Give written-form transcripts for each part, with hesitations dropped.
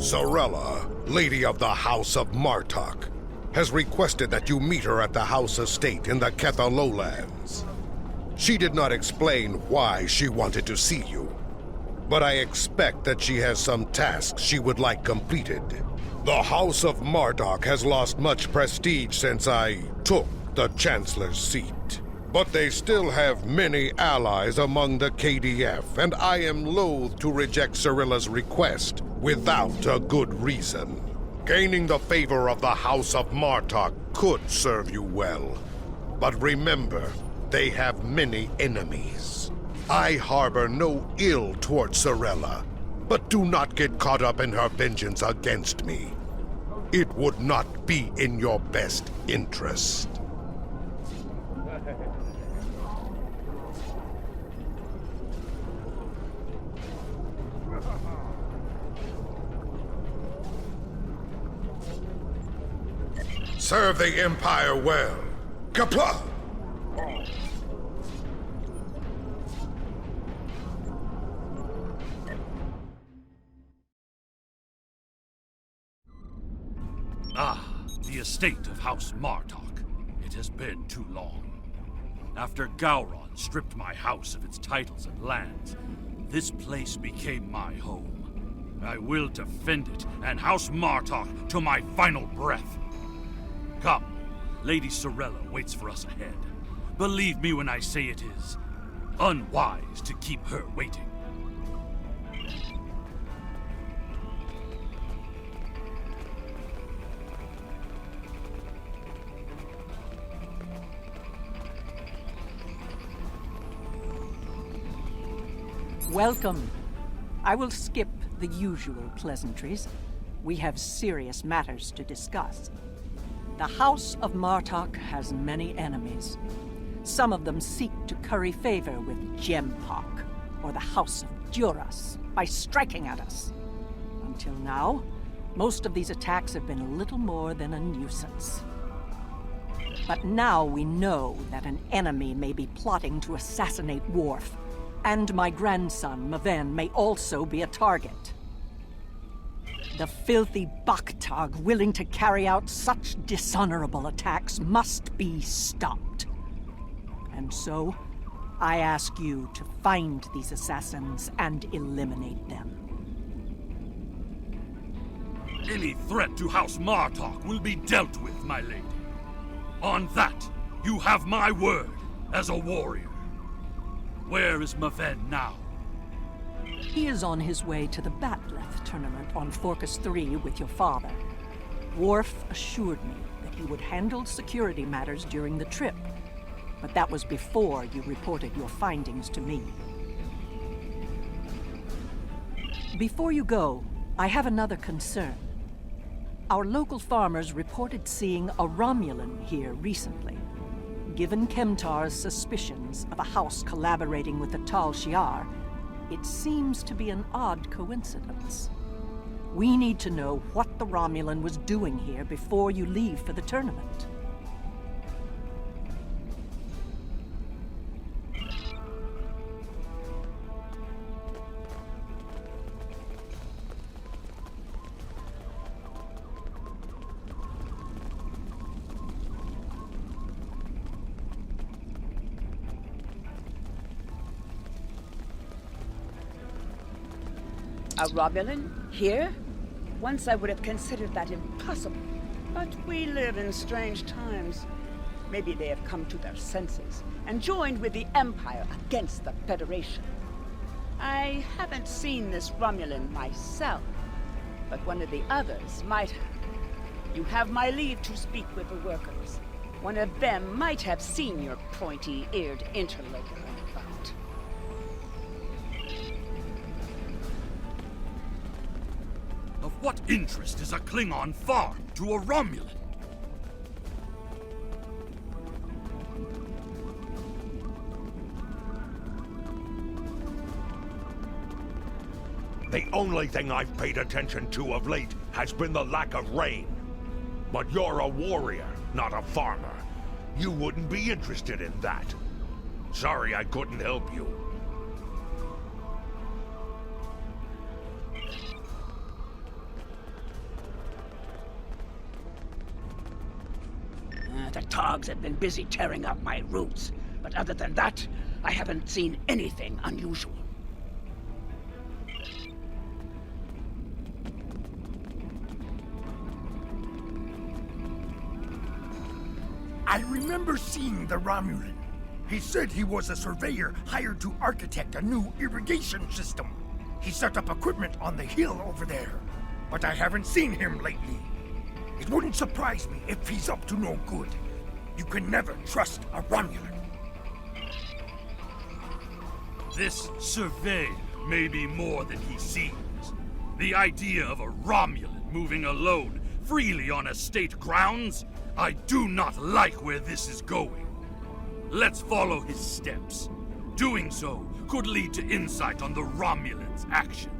Zarella, Lady of the House of Martok, has requested that you meet her at the House Estate in the Ketha Lowlands. She did not explain why she wanted to see you, but I expect that she has some tasks she would like completed. The House of Martok has lost much prestige since I took the Chancellor's seat. But they still have many allies among the KDF, and I am loath to reject Zarella's request without a good reason. Gaining the favor of the House of Martok could serve you well. But remember, they have many enemies. I harbor no ill towards Zarella, but do not get caught up in her vengeance against me. It would not be in your best interest. Serve the Empire well. Kapla! The estate of House Martok. It has been too long. After Gowron stripped my house of its titles and lands, this place became my home. I will defend it and House Martok to my final breath. Come, Lady Zarella waits for us ahead. Believe me when I say it is unwise to keep her waiting. Welcome. I will skip the usual pleasantries. We have serious matters to discuss. The House of Martok has many enemies. Some of them seek to curry favor with Gempok, or the House of Duras, by striking at us. Until now, most of these attacks have been a little more than a nuisance. But now we know that an enemy may be plotting to assassinate Worf, and my grandson, Maven, may also be a target. The filthy Baktag willing to carry out such dishonorable attacks must be stopped. And so, I ask you to find these assassins and eliminate them. Any threat to House Martok will be dealt with, my lady. On that, you have my word as a warrior. Where is Maven now? He is on his way to the Batleth tournament on Forcus 3 with your father. Worf assured me that he would handle security matters during the trip, but that was before you reported your findings to me. Before you go, I have another concern. Our local farmers reported seeing a Romulan here recently. Given Kemtar's suspicions of a house collaborating with the Tal Shiar, it seems to be an odd coincidence. We need to know what the Romulan was doing here before you leave for the tournament. A Romulan? Here? Once I would have considered that impossible. But we live in strange times. Maybe they have come to their senses and joined with the Empire against the Federation. I haven't seen this Romulan myself, but one of the others might have. You have my leave to speak with the workers. One of them might have seen your pointy-eared interloper about. Of what interest is a Klingon farm to a Romulan? The only thing I've paid attention to of late has been the lack of rain. But you're a warrior, not a farmer. You wouldn't be interested in that. Sorry I couldn't help you. The Togs have been busy tearing up my roots, but other than that, I haven't seen anything unusual. I remember seeing the Romulan. He said he was a surveyor hired to architect a new irrigation system. He set up equipment on the hill over there, but I haven't seen him lately. It wouldn't surprise me if he's up to no good. You can never trust a Romulan. This surveyor may be more than he seems. The idea of a Romulan moving alone, freely on estate grounds? I do not like where this is going. Let's follow his steps. Doing so could lead to insight on the Romulans' actions.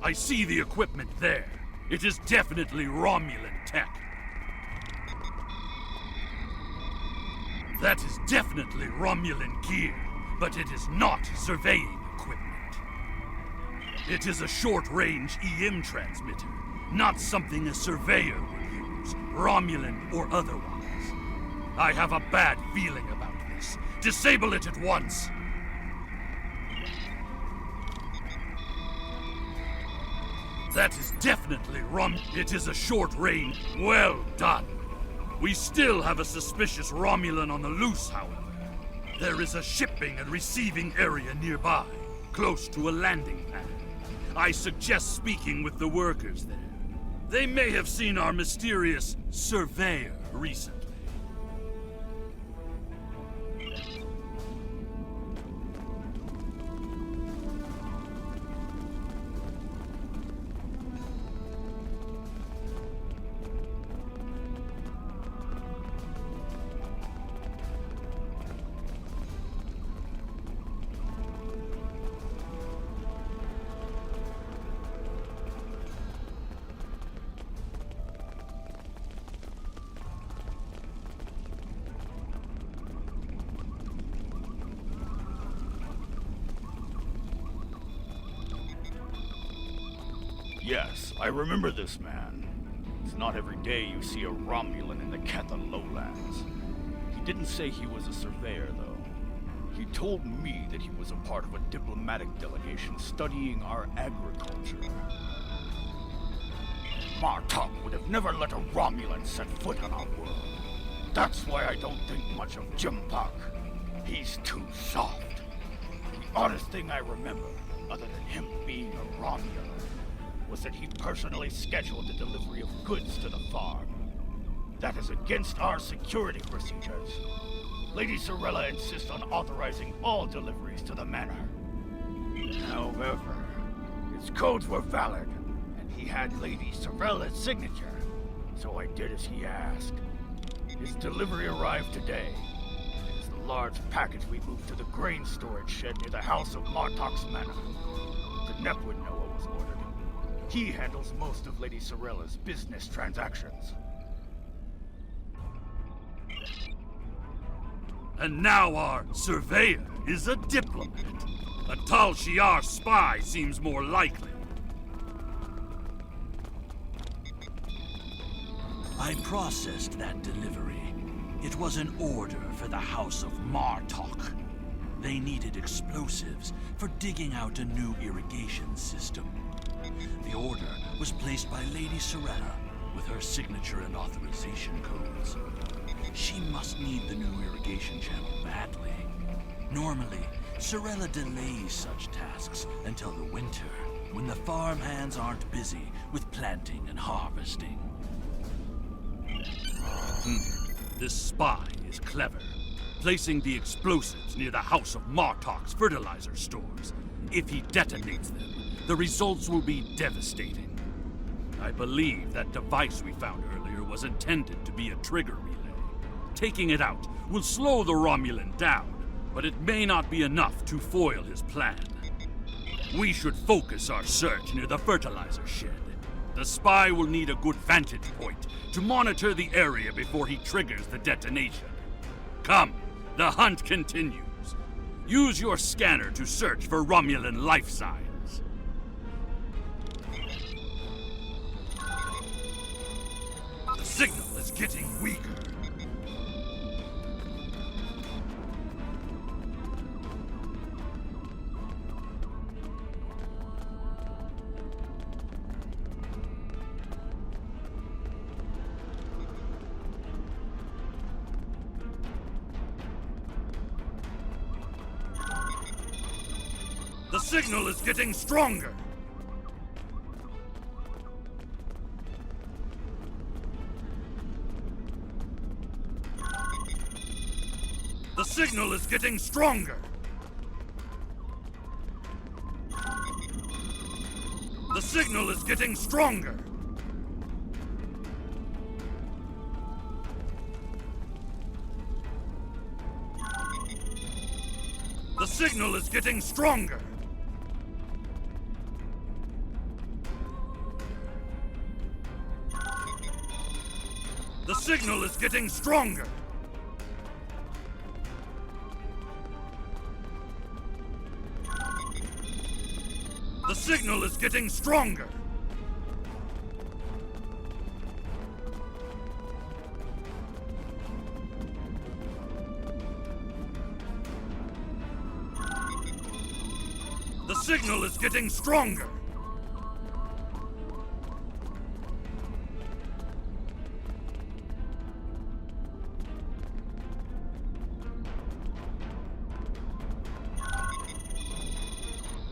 I see the equipment there. It is definitely Romulan tech. That is definitely Romulan gear, but it is not surveying equipment. It is a short-range EM transmitter, not something a surveyor would use, Romulan or otherwise. I have a bad feeling about this. Disable it at once! That is definitely It is a short range. Well done. We still have a suspicious Romulan on the loose, however. There is a shipping and receiving area nearby, close to a landing pad. I suggest speaking with the workers there. They may have seen our mysterious surveyor recently. Yes, I remember this man. It's not every day you see a Romulan in the Ketha lowlands. He didn't say he was a surveyor, though. He told me that he was a part of a diplomatic delegation studying our agriculture. Martok would have never let a Romulan set foot on our world. That's why I don't think much of Jimpak. He's too soft. The oddest thing I remember, other than him being a Romulan, was that he personally scheduled the delivery of goods to the farm. That is against our security procedures. Lady Sorella insists on authorizing all deliveries to the manor. However, his codes were valid, and he had Lady Sorella's signature, so I did as he asked. His delivery arrived today. It is the large package we moved to the grain storage shed near the house of Martok's manor. The Nep would know what was ordered. He handles most of Lady Sorella's business transactions. And now our surveyor is a diplomat. A Tal Shiar spy seems more likely. I processed that delivery. It was an order for the House of Martok. They needed explosives for digging out a new irrigation system. The order was placed by Lady Sorella with her signature and authorization codes. She must need the new irrigation channel badly. Normally, Sorella delays such tasks until the winter, when the farm hands aren't busy with planting and harvesting. This spy is clever, placing the explosives near the House of Martok's fertilizer stores. If he detonates them, the results will be devastating. I believe that device we found earlier was intended to be a trigger relay. Taking it out will slow the Romulan down, but it may not be enough to foil his plan. We should focus our search near the fertilizer shed. The spy will need a good vantage point to monitor the area before he triggers the detonation. Come, the hunt continues. Use your scanner to search for Romulan life signs. The signal is getting weaker. The signal is getting stronger! The signal is getting stronger! The signal is getting stronger! The signal is getting stronger! The signal is getting stronger! The signal is getting stronger! The signal is getting stronger!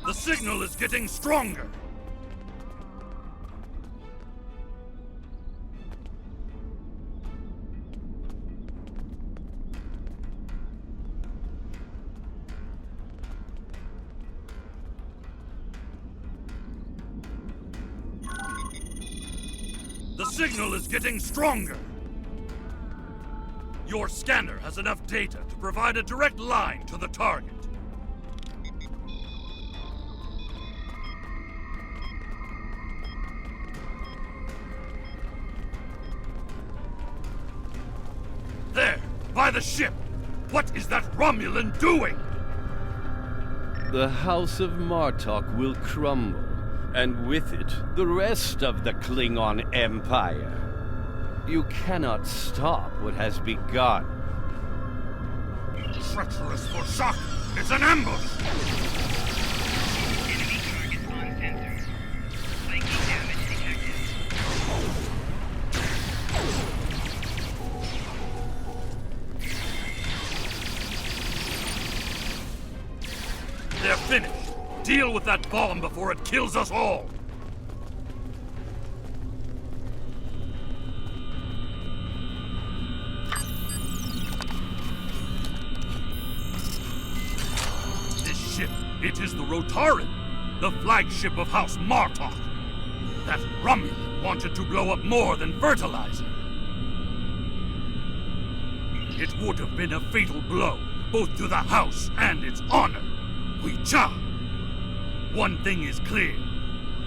The signal is getting stronger! The signal is getting stronger! Your scanner has enough data to provide a direct line to the target. There, by the ship! What is that Romulan doing? The House of Martok will crumble, and with it, the rest of the Klingon Empire. You cannot stop what has begun. Treacherous for shock! It's an ambush! Enemy target on center. Spiky damage detected. They're finished! Deal with that bomb before it kills us all! This ship, it is the Rotaran, the flagship of House Martok. That Romulan wanted to blow up more than fertilizer. It would have been a fatal blow, both to the House and its honor. Cha! One thing is clear.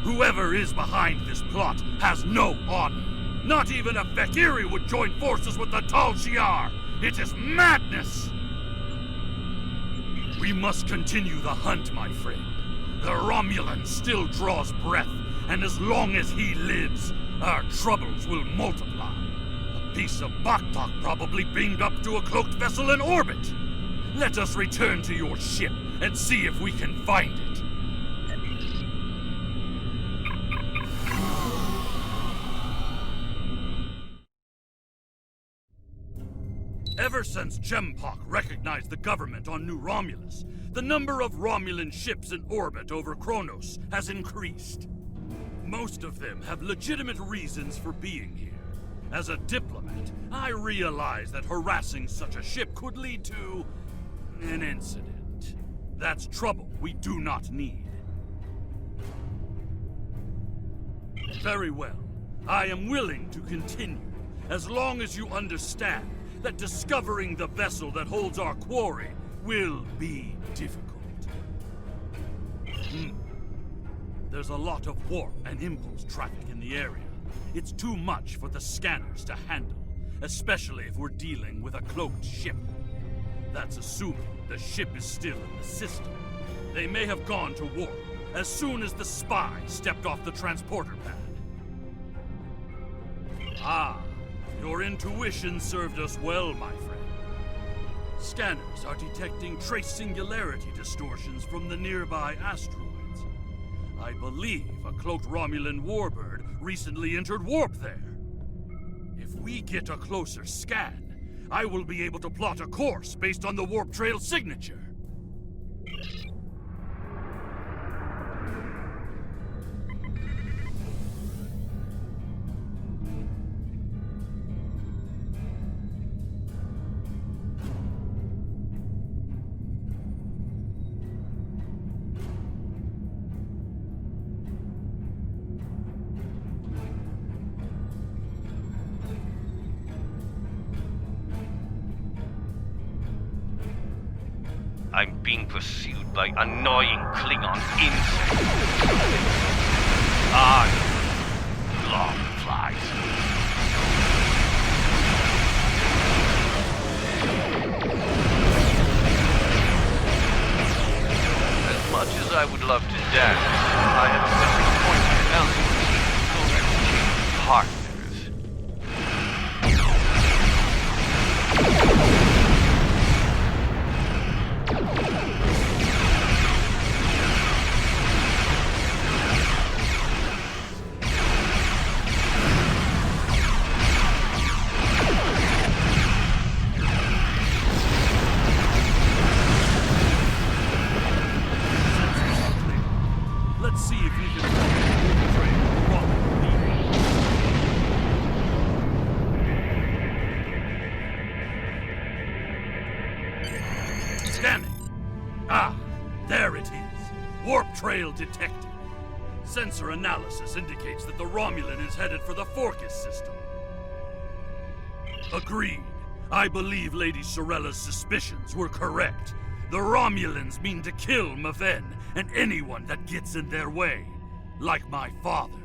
Whoever is behind this plot has no honor. Not even a Fekiri would join forces with the Tal Shiar. It is madness! We must continue the hunt, my friend. The Romulan still draws breath, and as long as he lives, our troubles will multiply. A piece of Baktak probably beamed up to a cloaked vessel in orbit. Let us return to your ship and see if we can find it. Ever since Gempok recognized the government on New Romulus, the number of Romulan ships in orbit over Kronos has increased. Most of them have legitimate reasons for being here. As a diplomat, I realize that harassing such a ship could lead to an incident. That's trouble we do not need. Very well. I am willing to continue, as long as you understand that discovering the vessel that holds our quarry will be difficult. There's a lot of warp and impulse traffic in the area. It's too much for the scanners to handle, especially if we're dealing with a cloaked ship. That's assuming the ship is still in the system. They may have gone to warp as soon as the spy stepped off the transporter pad. Ah, your intuition served us well, my friend. Scanners are detecting trace singularity distortions from the nearby asteroids. I believe a cloaked Romulan warbird recently entered warp there. If we get a closer scan, I will be able to plot a course based on the warp trail signature. I'm being pursued by annoying Klingon insects. Long flies. As much as I would love to dance, I have a disappointing partners. Let's see if we can train Scanning. Ah, there it is. Warp trail detected. Sensor analysis indicates that the Romulan is headed for the Forcus system. Agreed. I believe Lady Sorella's suspicions were correct. The Romulans mean to kill Maven and anyone that gets in their way, like my father.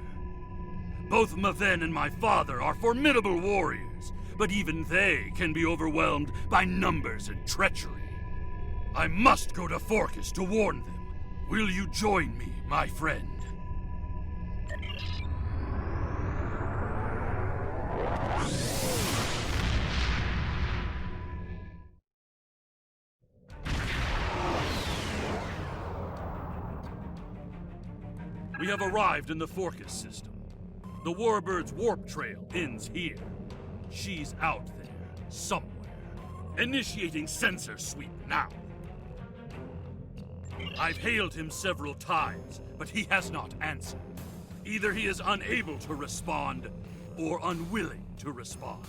Both Maven and my father are formidable warriors, but even they can be overwhelmed by numbers and treachery. I must go to Forcus to warn them. Will you join me, my friend? We have arrived in the Forcus system. The Warbird's warp trail ends here. She's out there, somewhere. Initiating sensor sweep now. I've hailed him several times, but he has not answered. Either he is unable to respond, or unwilling to respond.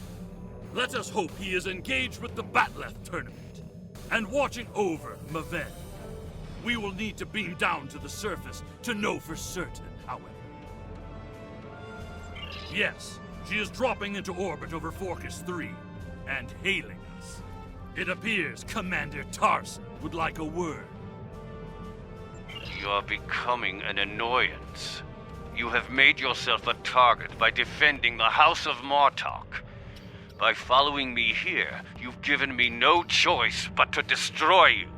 Let us hope he is engaged with the Batleth tournament, and watching over Maven. We will need to beam down to the surface to know for certain, however. Yes, she is dropping into orbit over Forcus 3, and hailing us. It appears Commander Tarson would like a word. You are becoming an annoyance. You have made yourself a target by defending the House of Martok. By following me here, you've given me no choice but to destroy you.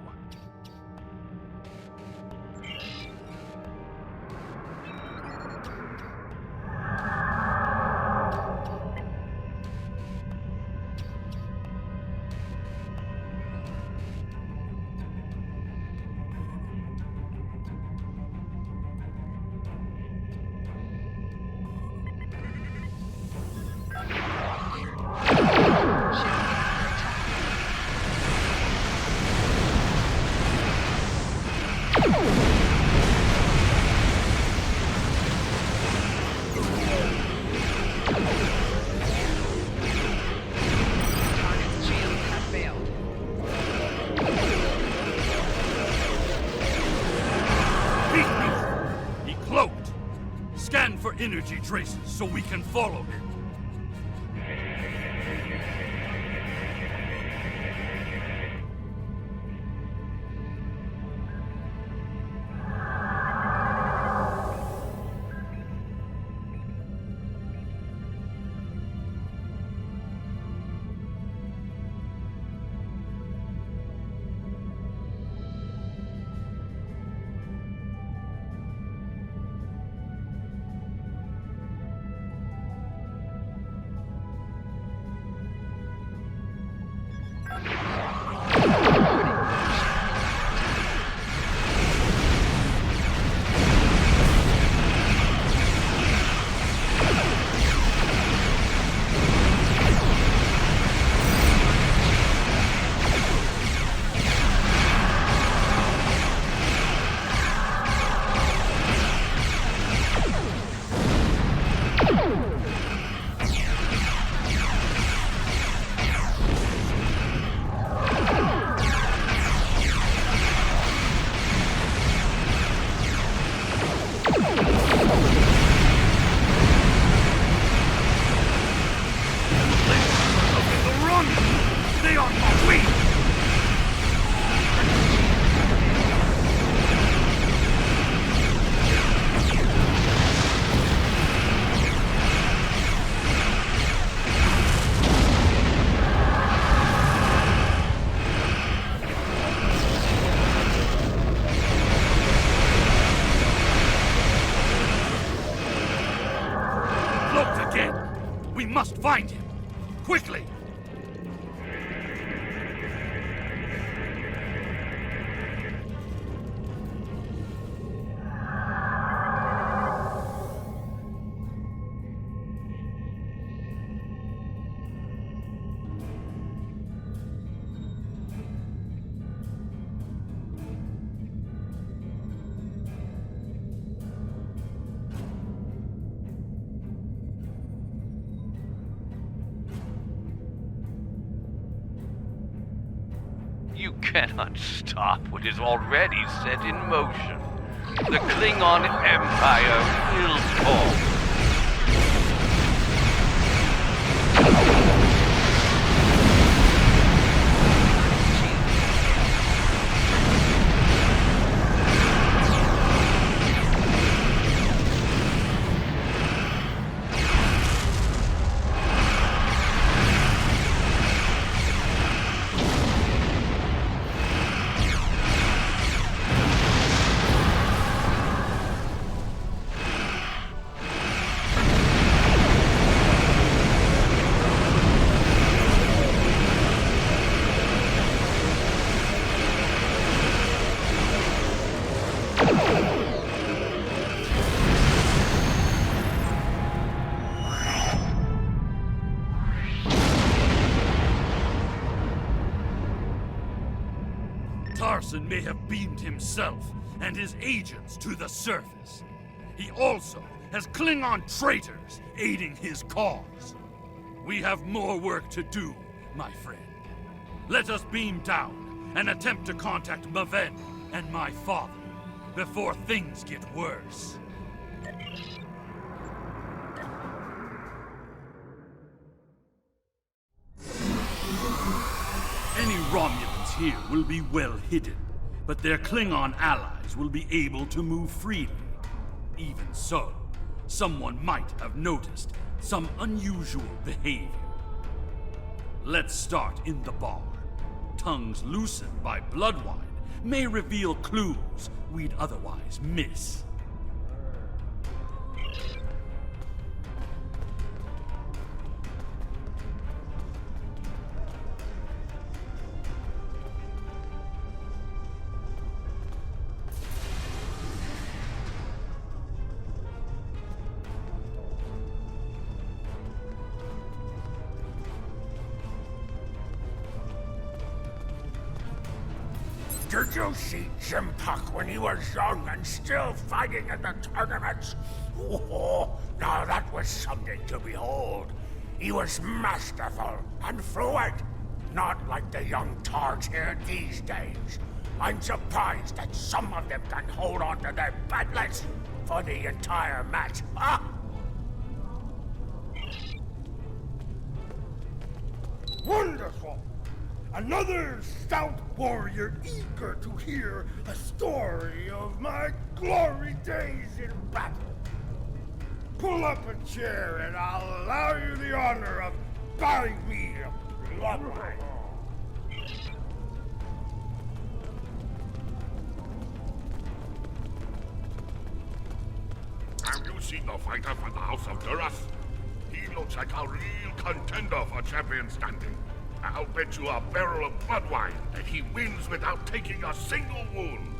Energy traces so we can follow him. Run! They are my way! Look again! We must find him! Quickly! You cannot stop what is already set in motion. The Klingon Empire will fall. Tarson may have beamed himself and his agents to the surface. He also has Klingon traitors aiding his cause. We have more work to do, my friend. Let us beam down and attempt to contact Maven and my father before things get worse. Any Romulans here will be well hidden, but their Klingon allies will be able to move freely. Even so, someone might have noticed some unusual behavior. Let's start in the bar. Tongues loosened by blood wine may reveal clues we'd otherwise miss. Did you see Jim Puck when he was young and still fighting in the tournaments? Oh, now that was something to behold. He was masterful and fluid, not like the young tards here these days. I'm surprised that some of them can hold on to their batlets for the entire match. Ah! Wonderful! Another stout warrior eager to hear a story of my glory days in battle. Pull up a chair and I'll allow you the honor of buying me a bloodline. Have you seen the fighter from the House of Duras? He looks like a real contender for champion standing. I'll bet you a barrel of blood wine that he wins without taking a single wound.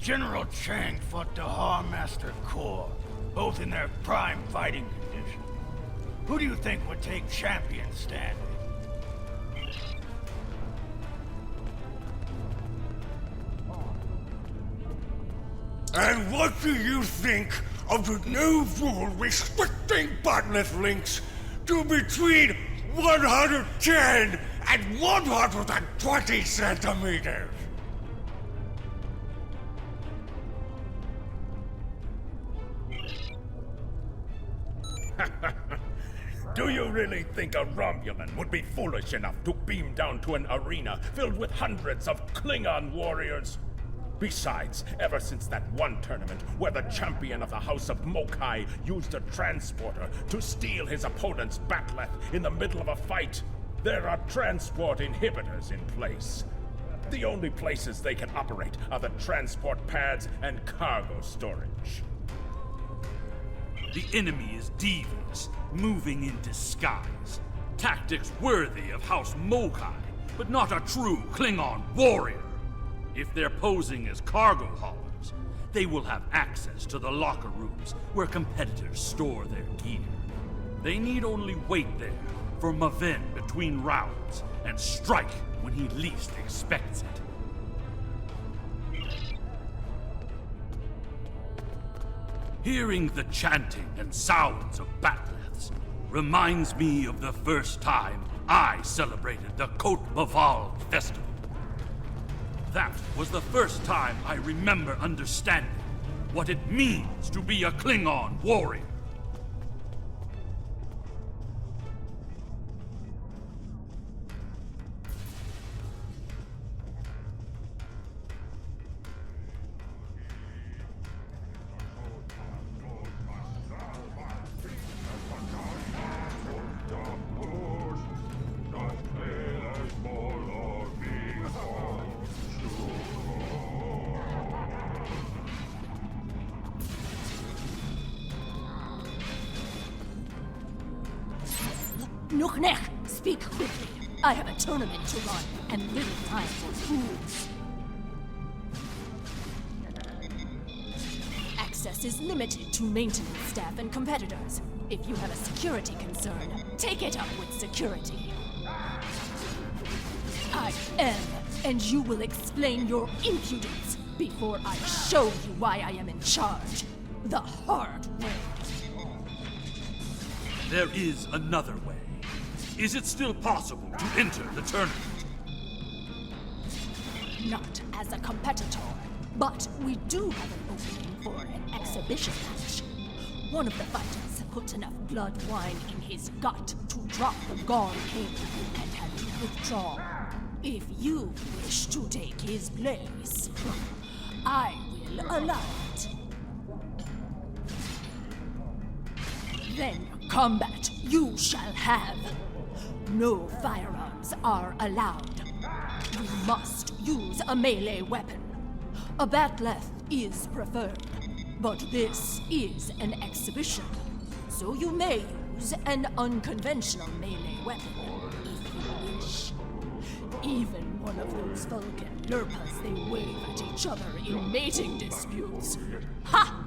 General Chang fought the Master Corps, both in their prime fighting condition. Who do you think would take champion standing? And what do you think of the new rule restricting botnet links to between 110 and 120 centimeters? Do you really think a Romulan would be foolish enough to beam down to an arena filled with hundreds of Klingon warriors? Besides, ever since that one tournament where the champion of the House of Mokai used a transporter to steal his opponent's bat'leth in the middle of a fight, there are transport inhibitors in place. The only places they can operate are the transport pads and cargo storage. The enemy is devious, moving in disguise. Tactics worthy of House Mokai, but not a true Klingon warrior. If they're posing as cargo haulers, they will have access to the locker rooms where competitors store their gear. They need only wait there for Maven between rounds and strike when he least expects it. Hearing the chanting and sounds of bat'leths reminds me of the first time I celebrated the Côte Maval festival. That was the first time I remember understanding what it means to be a Klingon warrior. Nuknech, speak quickly. I have a tournament to run and little time for fools. Access is limited to maintenance staff and competitors. If you have a security concern, take it up with security. I am, and you will explain your impudence before I show you why I am in charge. The hard way. There is another way. Is it still possible to enter the tournament? Not as a competitor, but we do have an opening for an exhibition match. One of the fighters put enough blood wine in his gut to drop the Gone King and had to withdraw. If you wish to take his place, I will allow it. Then combat you shall have. No firearms are allowed. You must use a melee weapon. A bat'leth is preferred, but this is an exhibition, so you may use an unconventional melee weapon if you wish. Even one of those Vulcan lurpas they wave at each other in mating disputes. Ha!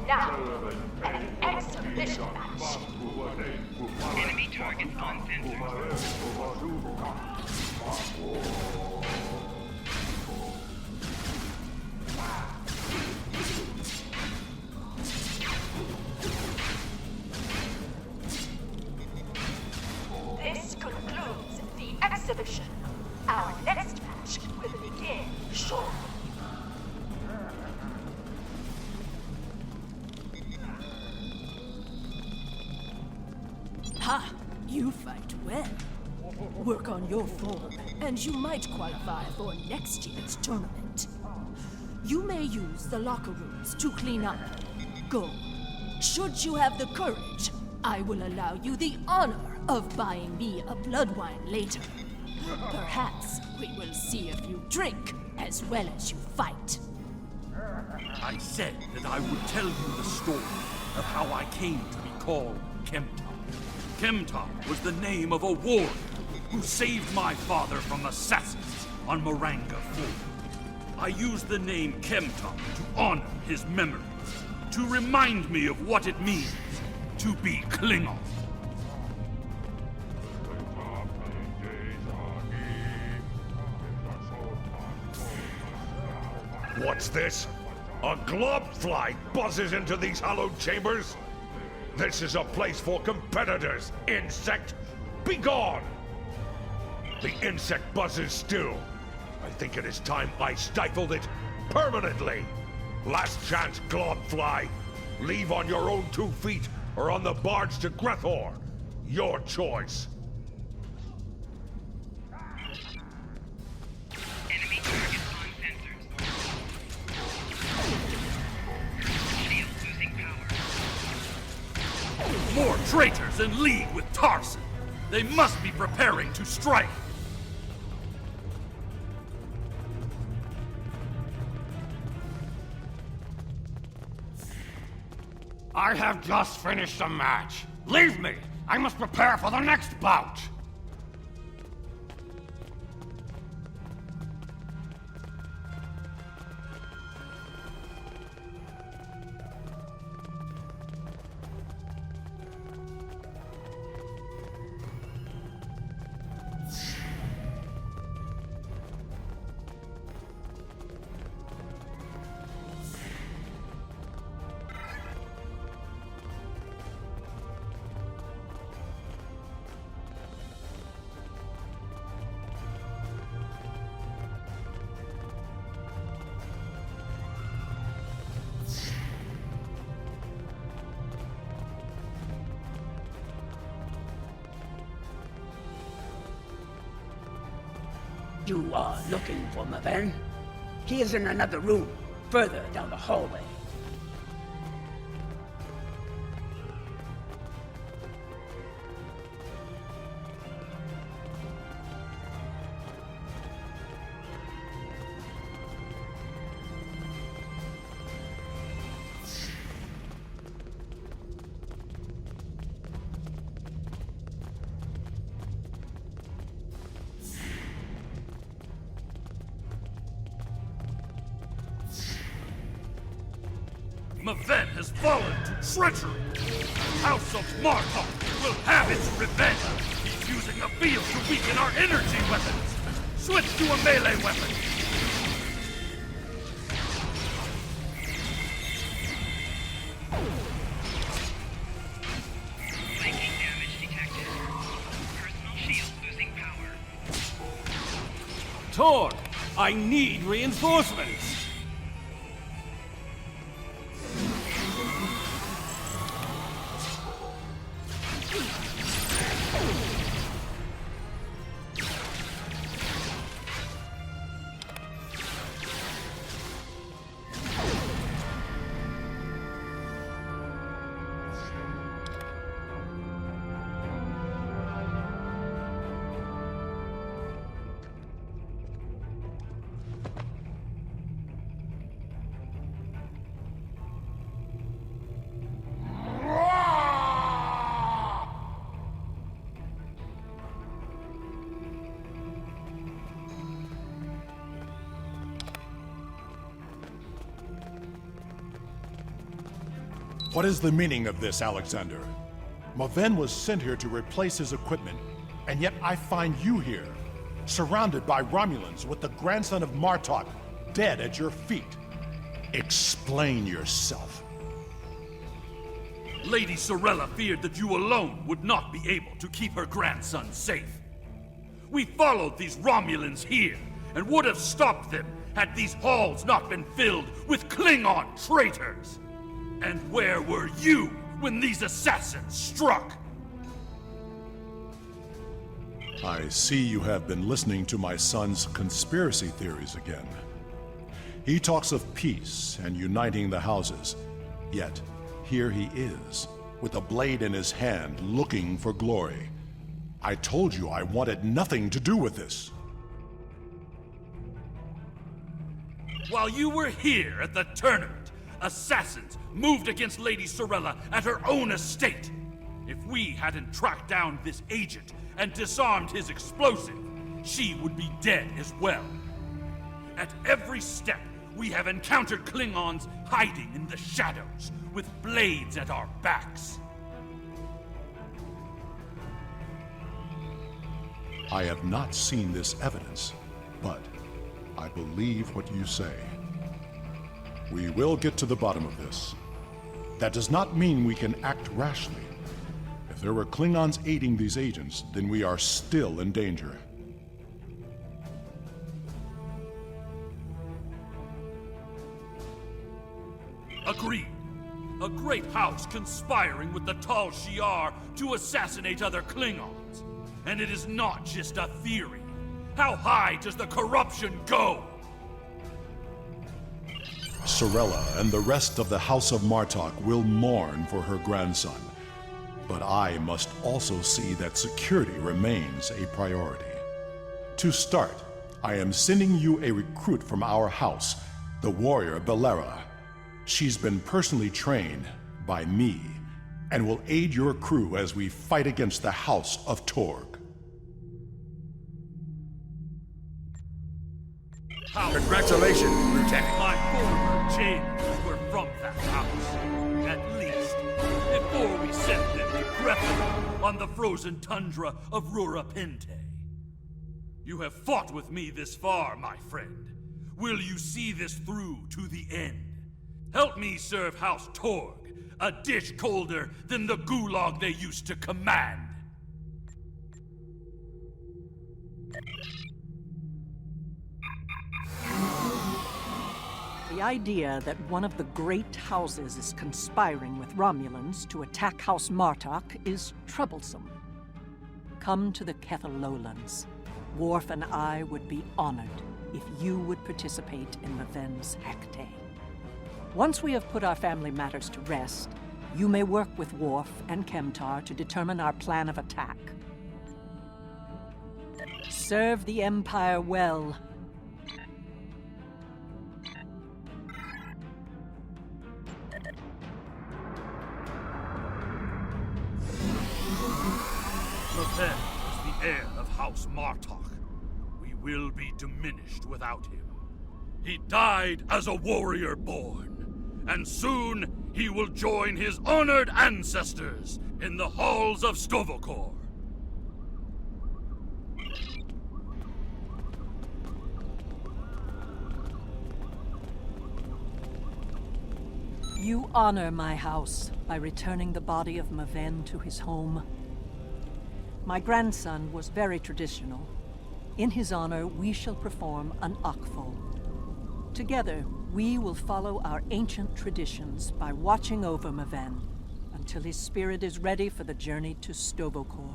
Now, an exhibition match. Enemy targets on sensor. This concludes the exhibition. Our next match will begin shortly. Ha! You fight well. Work on your form, and you might qualify for next year's tournament. You may use the locker rooms to clean up. Go. Should you have the courage, I will allow you the honor of buying me a blood wine later. Perhaps we will see if you drink as well as you fight. I said that I would tell you the story of how I came to be called Kemtar. Kemtar was the name of a warrior who saved my father from assassins on Moranga Ford. I used the name Kemtar to honor his memories, to remind me of what it means to be Klingon. What's this? A globfly buzzes into these hallowed chambers? This is a place for competitors, insect! Be gone! The insect buzzes still. I think it is time I stifled it permanently. Last chance, Globfly. Leave on your own 2 feet or on the barge to Grethor. Your choice. Enemy target on sensors. Shield losing power. More traitors in league with Tarson. They must be preparing to strike. I have just finished a match. Leave me! I must prepare for the next bout! You are looking for Maven? He is in another room, further down the hallway. Maven has fallen to treachery. The House of Martok will have its revenge. He's using the field to weaken our energy weapons. Switch to a melee weapon. Flanking damage detected. Personal shield losing power. Tor, I need reinforcements. What is the meaning of this, Alexander? Maven was sent here to replace his equipment, and yet I find you here, surrounded by Romulans with the grandson of Martok dead at your feet. Explain yourself. Lady Sorella feared that you alone would not be able to keep her grandson safe. We followed these Romulans here, and would have stopped them had these halls not been filled with Klingon traitors. And where were you when these assassins struck? I see you have been listening to my son's conspiracy theories again. He talks of peace and uniting the houses, yet here he is, with a blade in his hand, looking for glory. I told you I wanted nothing to do with this. While you were here at the tournament, assassins moved against Lady Sorella at her own estate. If we hadn't tracked down this agent and disarmed his explosive, she would be dead as well. At every step, we have encountered Klingons hiding in the shadows, with blades at our backs. I have not seen this evidence, but I believe what you say. We will get to the bottom of this. That does not mean we can act rashly. If there were Klingons aiding these agents, then we are still in danger. A great house conspiring with the Tal Shiar to assassinate other Klingons. And it is not just a theory. How high does the corruption go? Sorella and the rest of the House of Martok will mourn for her grandson. But I must also see that security remains a priority. To start, I am sending you a recruit from our house, the warrior Belera. She's been personally trained by me and will aid your crew as we fight against the House of Torg. Congratulations, Lieutenant. My former jailers were from that house. At least, before we sent them to Grethel on the frozen tundra of Rura Pente. You have fought with me this far, my friend. Will you see this through to the end? Help me serve House Torg, a dish colder than the gulag they used to command. The idea that one of the great houses is conspiring with Romulans to attack House Martok is troublesome. Come to the Kethel Lowlands. Worf and I would be honored if you would participate in Maven's Hecate. Once we have put our family matters to rest, you may work with Worf and Kemtar to determine our plan of attack. Serve the Empire well. Maven is the heir of House Martok. We will be diminished without him. He died as a warrior born, and soon he will join his honored ancestors in the halls of Stovokor. You honor my house by returning the body of Maven to his home. My grandson was very traditional. In his honor, we shall perform an Akvo. Together, we will follow our ancient traditions by watching over Maven until his spirit is ready for the journey to Stovokor.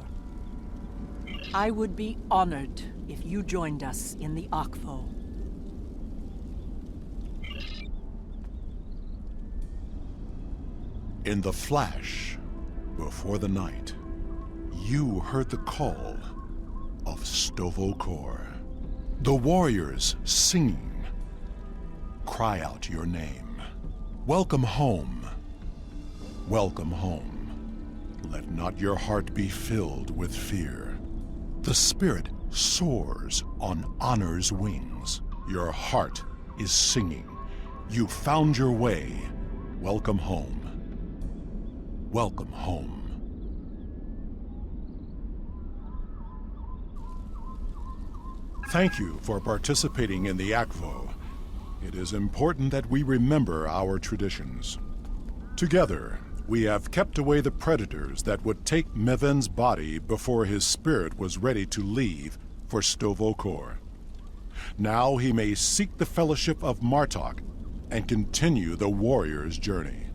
I would be honored if you joined us in the Akvo. In the flash, before the night, you heard the call of Stovokor. The warriors singing. Cry out your name. Welcome home. Welcome home. Let not your heart be filled with fear. The spirit soars on honor's wings. Your heart is singing. You found your way. Welcome home. Welcome home. Thank you for participating in the Akvo. It is important that we remember our traditions. Together, we have kept away the predators that would take Maven's body before his spirit was ready to leave for Stovokor. Now he may seek the fellowship of Martok and continue the warrior's journey.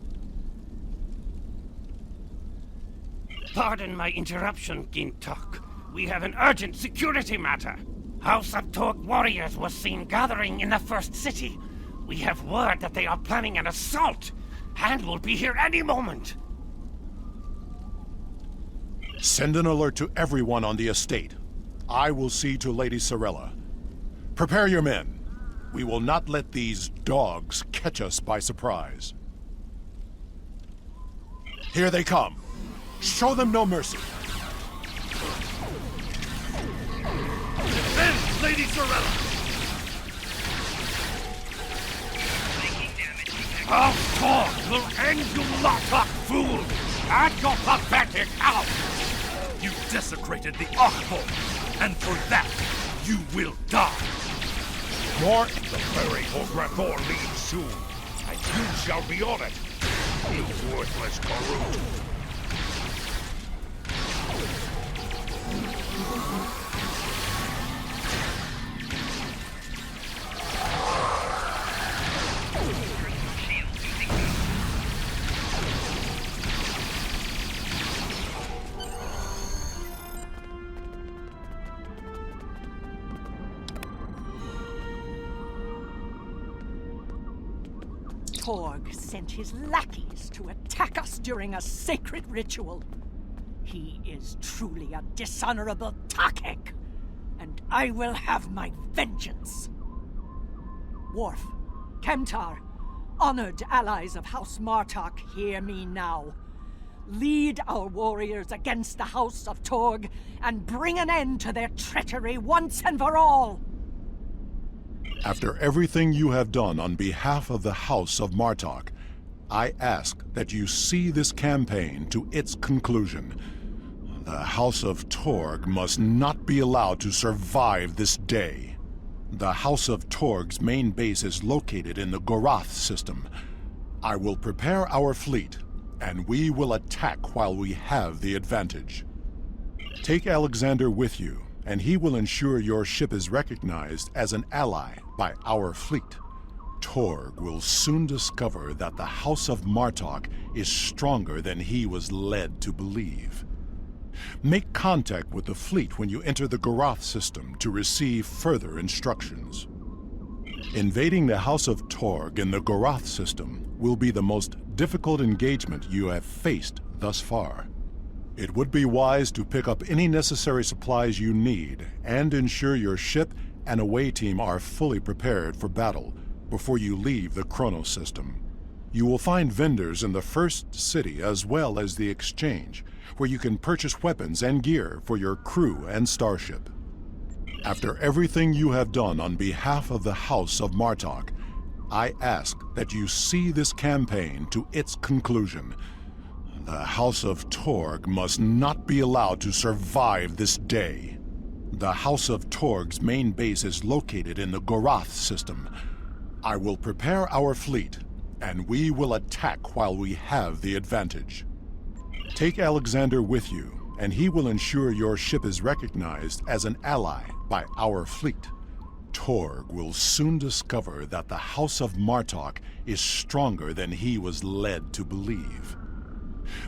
Pardon my interruption, Gintok. We have an urgent security matter. House of Torg warriors was seen gathering in the first city. We have word that they are planning an assault, and will be here any moment. Send an alert to everyone on the estate. I will see to Lady Sorella. Prepare your men. We will not let these dogs catch us by surprise. Here they come. Show them no mercy. Defend Lady Sorella! House Torg will end you Martok fools, and your pathetic house! You desecrated the Akvo, and for that, you will die! More the ferry for Grethor leaves soon, and you shall be on it, you worthless Karut! Torg sent his lackeys to attack us during a sacred ritual. He is truly a dishonorable Takek, and I will have my vengeance. Worf, Kemtar, honored allies of House Martok, hear me now. Lead our warriors against the House of Torg and bring an end to their treachery once and for all! After everything you have done on behalf of the House of Martok, I ask that you see this campaign to its conclusion. The House of Torg must not be allowed to survive this day. The House of Torg's main base is located in the Gorath system. I will prepare our fleet, and we will attack while we have the advantage. Take Alexander with you, and he will ensure your ship is recognized as an ally by our fleet. Torg will soon discover that the House of Martok is stronger than he was led to believe. Make contact with the fleet when you enter the Gorath system to receive further instructions. Invading the House of Torg in the Gorath system will be the most difficult engagement you have faced thus far. It would be wise to pick up any necessary supplies you need and ensure your ship and away team are fully prepared for battle before you leave the Chronos system. You will find vendors in the first city as well as the exchange, where you can purchase weapons and gear for your crew and starship. After everything you have done on behalf of the House of Martok, I ask that you see this campaign to its conclusion. The House of Torg must not be allowed to survive this day. The House of Torg's main base is located in the Gorath system. I will prepare our fleet, and we will attack while we have the advantage. Take Alexander with you, and he will ensure your ship is recognized as an ally by our fleet. Torg will soon discover that the House of Martok is stronger than he was led to believe.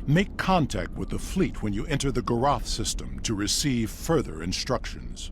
Make contact with the fleet when you enter the Gorath system to receive further instructions.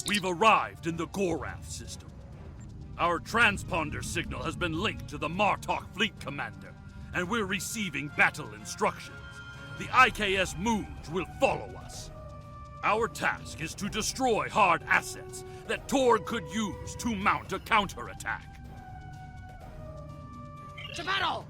We've arrived in the Gorath system. Our transponder signal has been linked to the Martok fleet commander, and we're receiving battle instructions. The IKS Mooj will follow us. Our task is to destroy hard assets that Torg could use to mount a counterattack. To battle!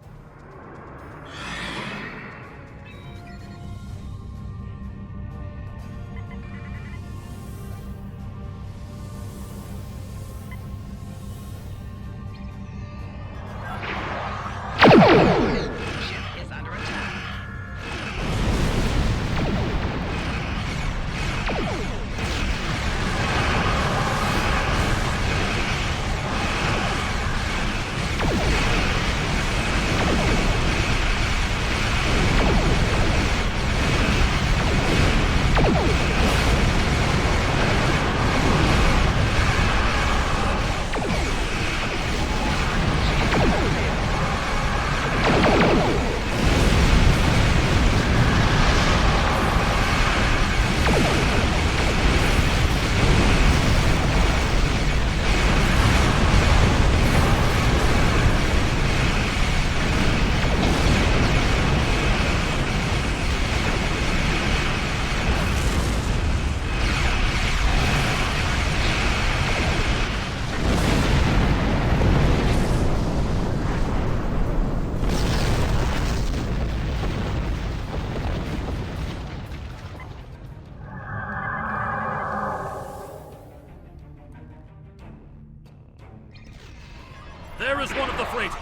There is one of the freighters.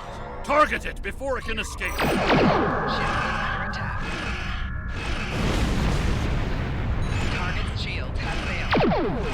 Target it before it can escape. Ship is under attack. Target's shields have failed.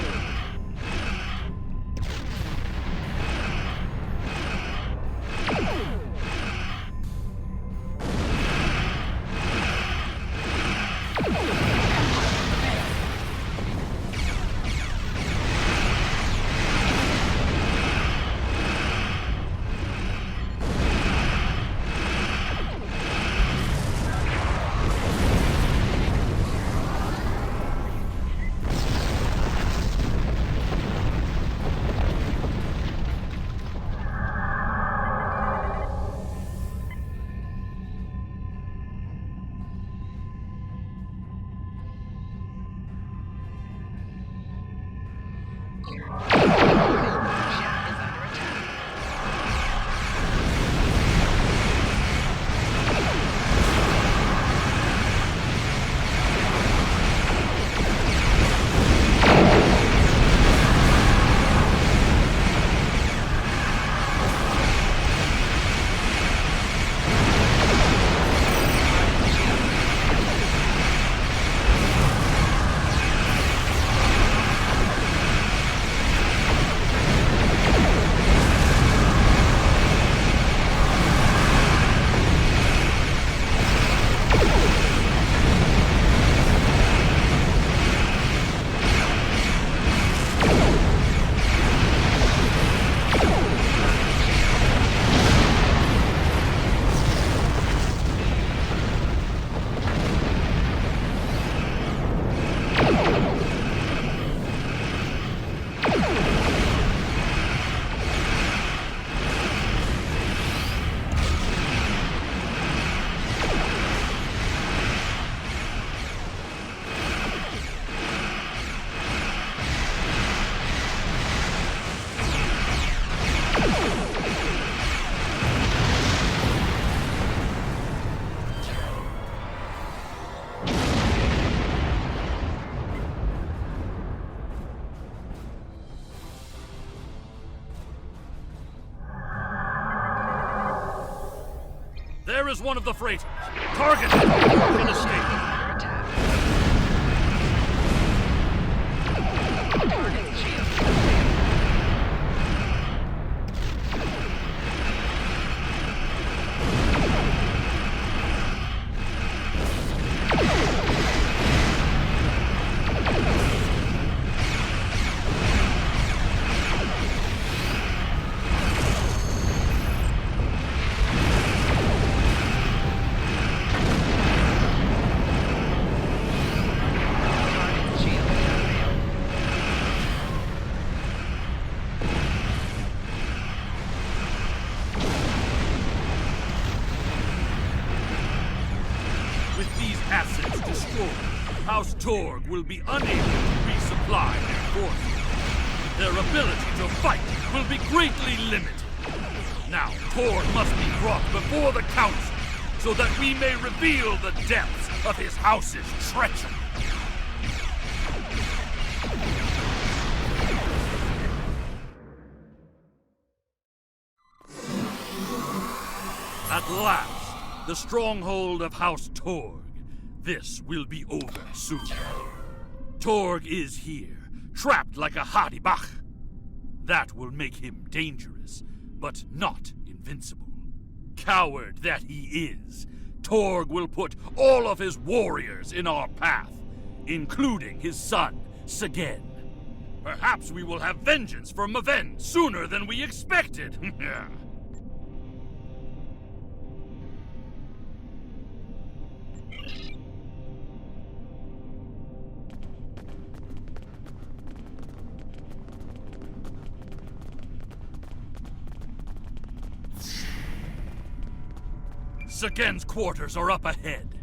There is one of the freighters. Target him in a state. Target shield. Assets destroyed, House Torg will be unable to resupply their forces. Their ability to fight will be greatly limited. Now, Torg must be brought before the Council so that we may reveal the depths of his house's treachery. At last, the stronghold of House Torg. This will be over soon. Torg is here, trapped like a Hadibach. That will make him dangerous, but not invincible. Coward that he is, Torg will put all of his warriors in our path, including his son, Segen. Perhaps we will have vengeance for Maven sooner than we expected. Sagen's quarters are up ahead.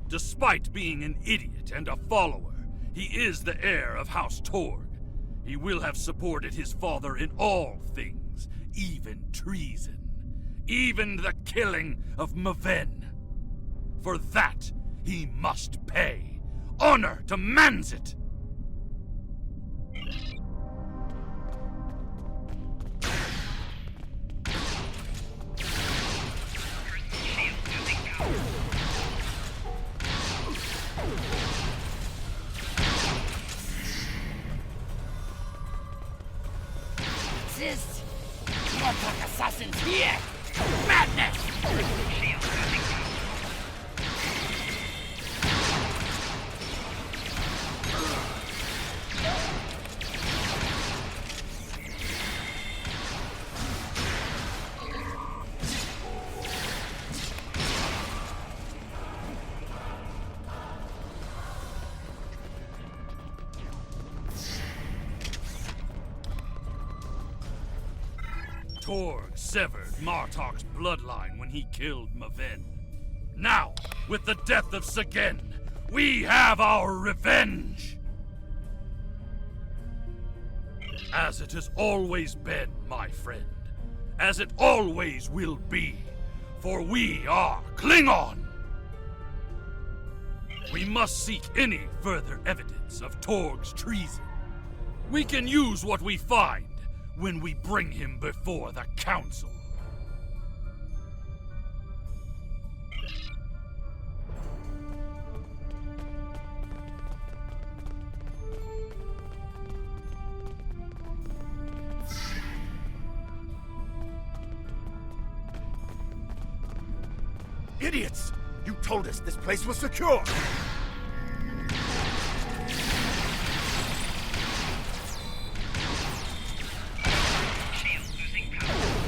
Despite being an idiot and a follower, he is the heir of House Torg. He will have supported his father in all things, even treason. Even the killing of Maven. For that, he must pay. Honor demands it! Resist! Martok assassins here! Madness! Shield losing power. Torg severed Martok's bloodline when he killed Maven. Now, with the death of Segen, we have our revenge! As it has always been, my friend. As it always will be. For we are Klingon! We must seek any further evidence of Torg's treason. We can use what we find when we bring him before the Council. Idiots! You told us this place was secure! Shield losing power.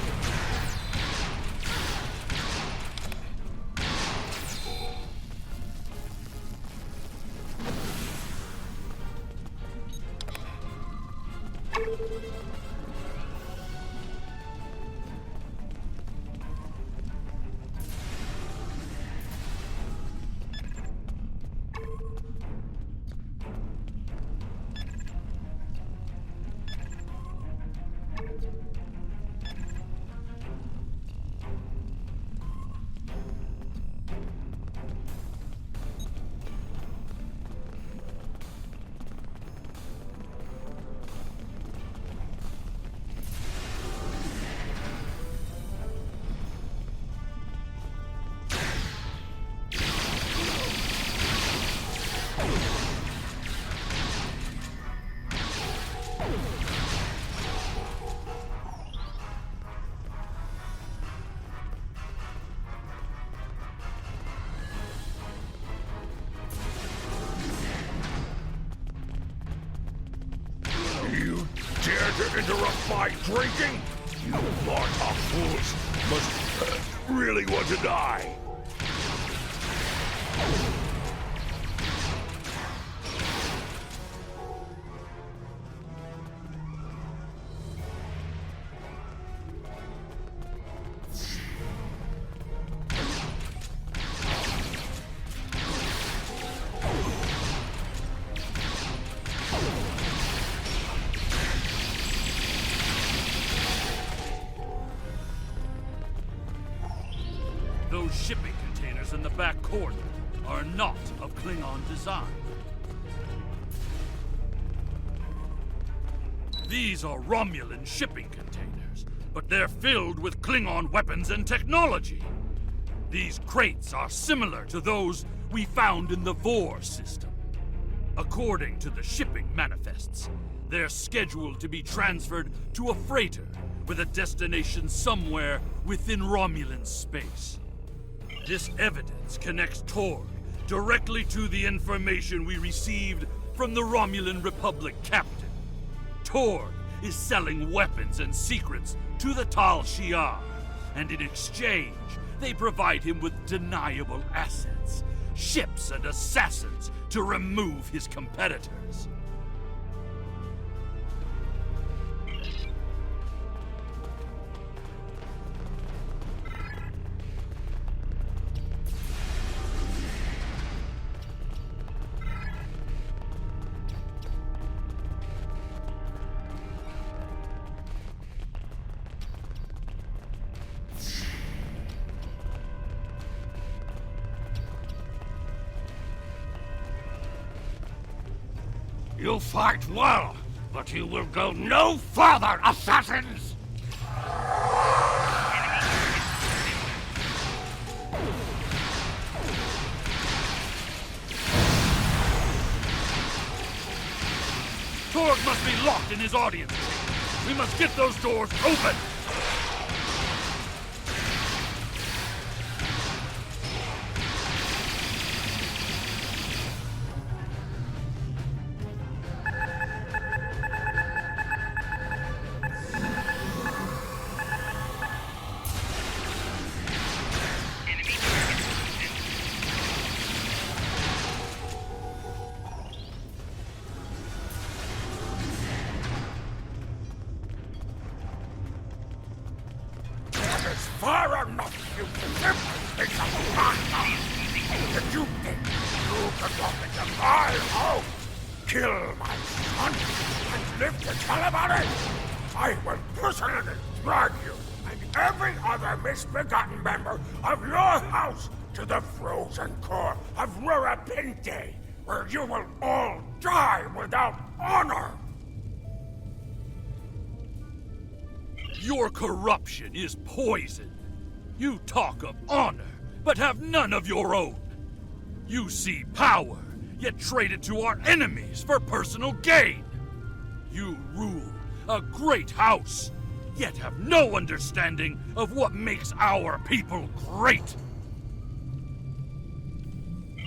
You dare to interrupt my drinking? You Martok fools must really want to die. Those shipping containers in the back corner are not of Klingon design. These are Romulan shipping containers, but they're filled with Klingon weapons and technology. These crates are similar to those we found in the Vor system. According to the shipping manifests, they're scheduled to be transferred to a freighter with a destination somewhere within Romulan space. This evidence connects Torg directly to the information we received from the Romulan Republic captain. Torg is selling weapons and secrets to the Tal Shiar, and in exchange, they provide him with deniable assets, ships and assassins to remove his competitors. You fight well, but you will go no further, assassins! Torg must be locked in his audience. We must get those doors open! Far enough, you simply piece of rock! Did you think you could walk into my home, kill my son, and live to tell about it? I will personally drag you and every other misbegotten member of your house to the frozen core of Rurapente, where you will all die without honor! Your corruption is poison. You talk of honor, but have none of your own. You see power, yet trade it to our enemies for personal gain. You rule a great house, yet have no understanding of what makes our people great.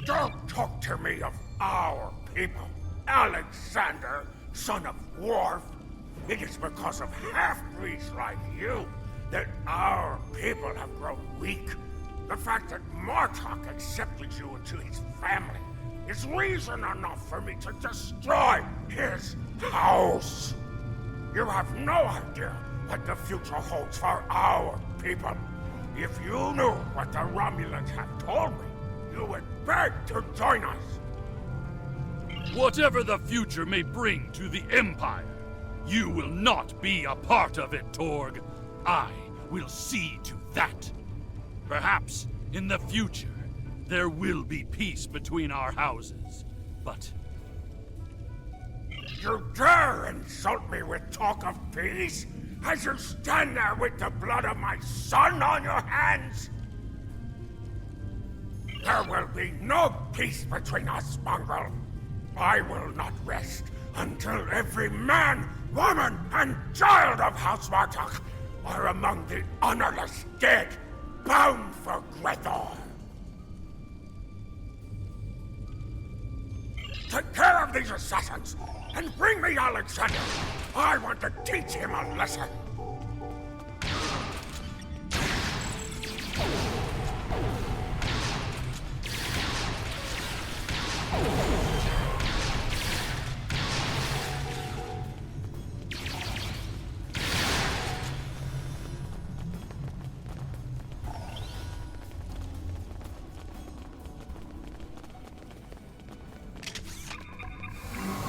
Don't talk to me of our people, Alexander, son of Worf. It is because of half-breeds like you that our people have grown weak. The fact that Martok accepted you into his family is reason enough for me to destroy his house. You have no idea what the future holds for our people. If you knew what the Romulans have told me, you would beg to join us. Whatever the future may bring to the Empire, you will not be a part of it, Torg. I will see to that. Perhaps, in the future, there will be peace between our houses, but... You dare insult me with talk of peace, as you stand there with the blood of my son on your hands? There will be no peace between us, mongrel. I will not rest until every man, woman, and child of House Martok are among the honorless dead, bound for Grethor. Take care of these assassins, and bring me Alexander. I want to teach him a lesson.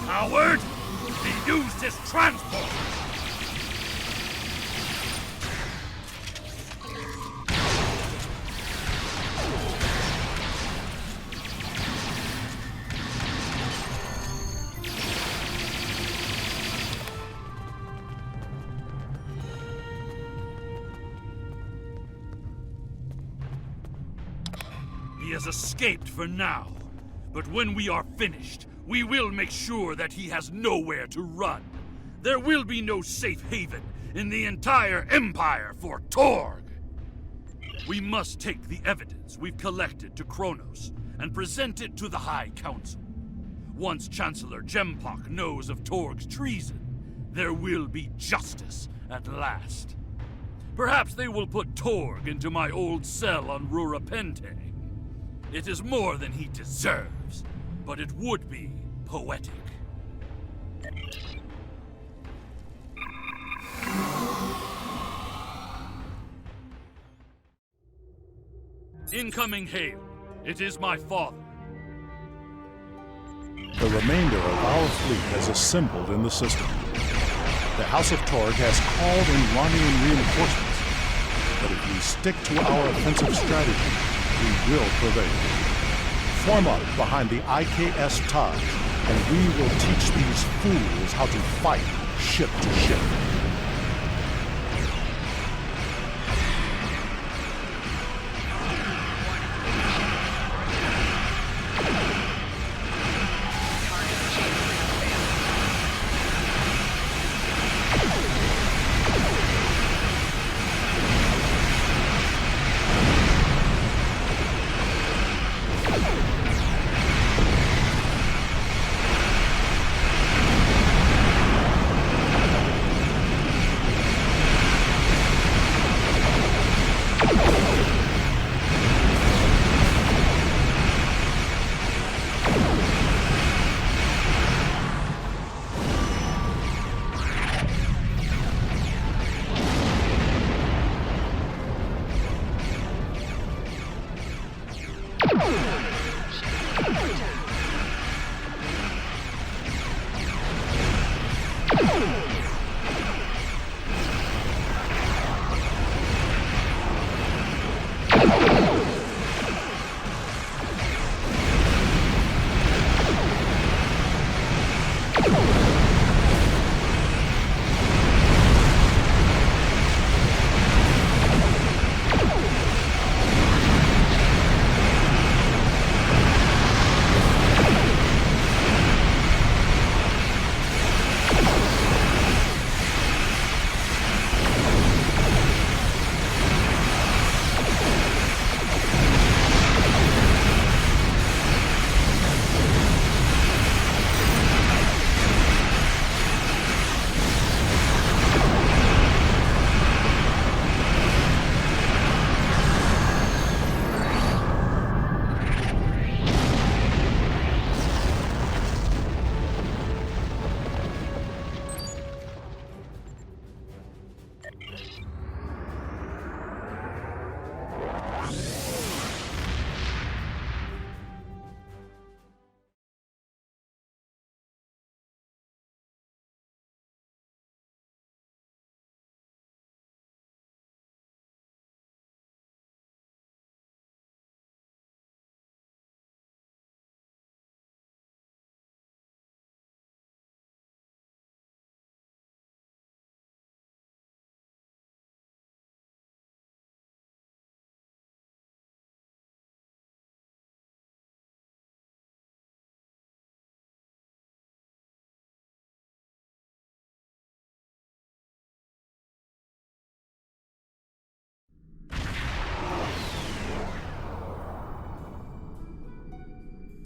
Howard! He used his transport! He has escaped for now, but when we are finished, we will make sure that he has nowhere to run. There will be no safe haven in the entire Empire for Torg. We must take the evidence we've collected to Kronos and present it to the High Council. Once Chancellor Jempok knows of Torg's treason, there will be justice at last. Perhaps they will put Torg into my old cell on Rurapente. It is more than he deserves, but it would be poetic. Incoming hail. It is my father. The remainder of our fleet has assembled in the system. The House of Torg has called in Romulan reinforcements, but if we stick to our offensive strategy, we will prevail. Form up behind the IKS Taj, and we will teach these fools how to fight ship to ship.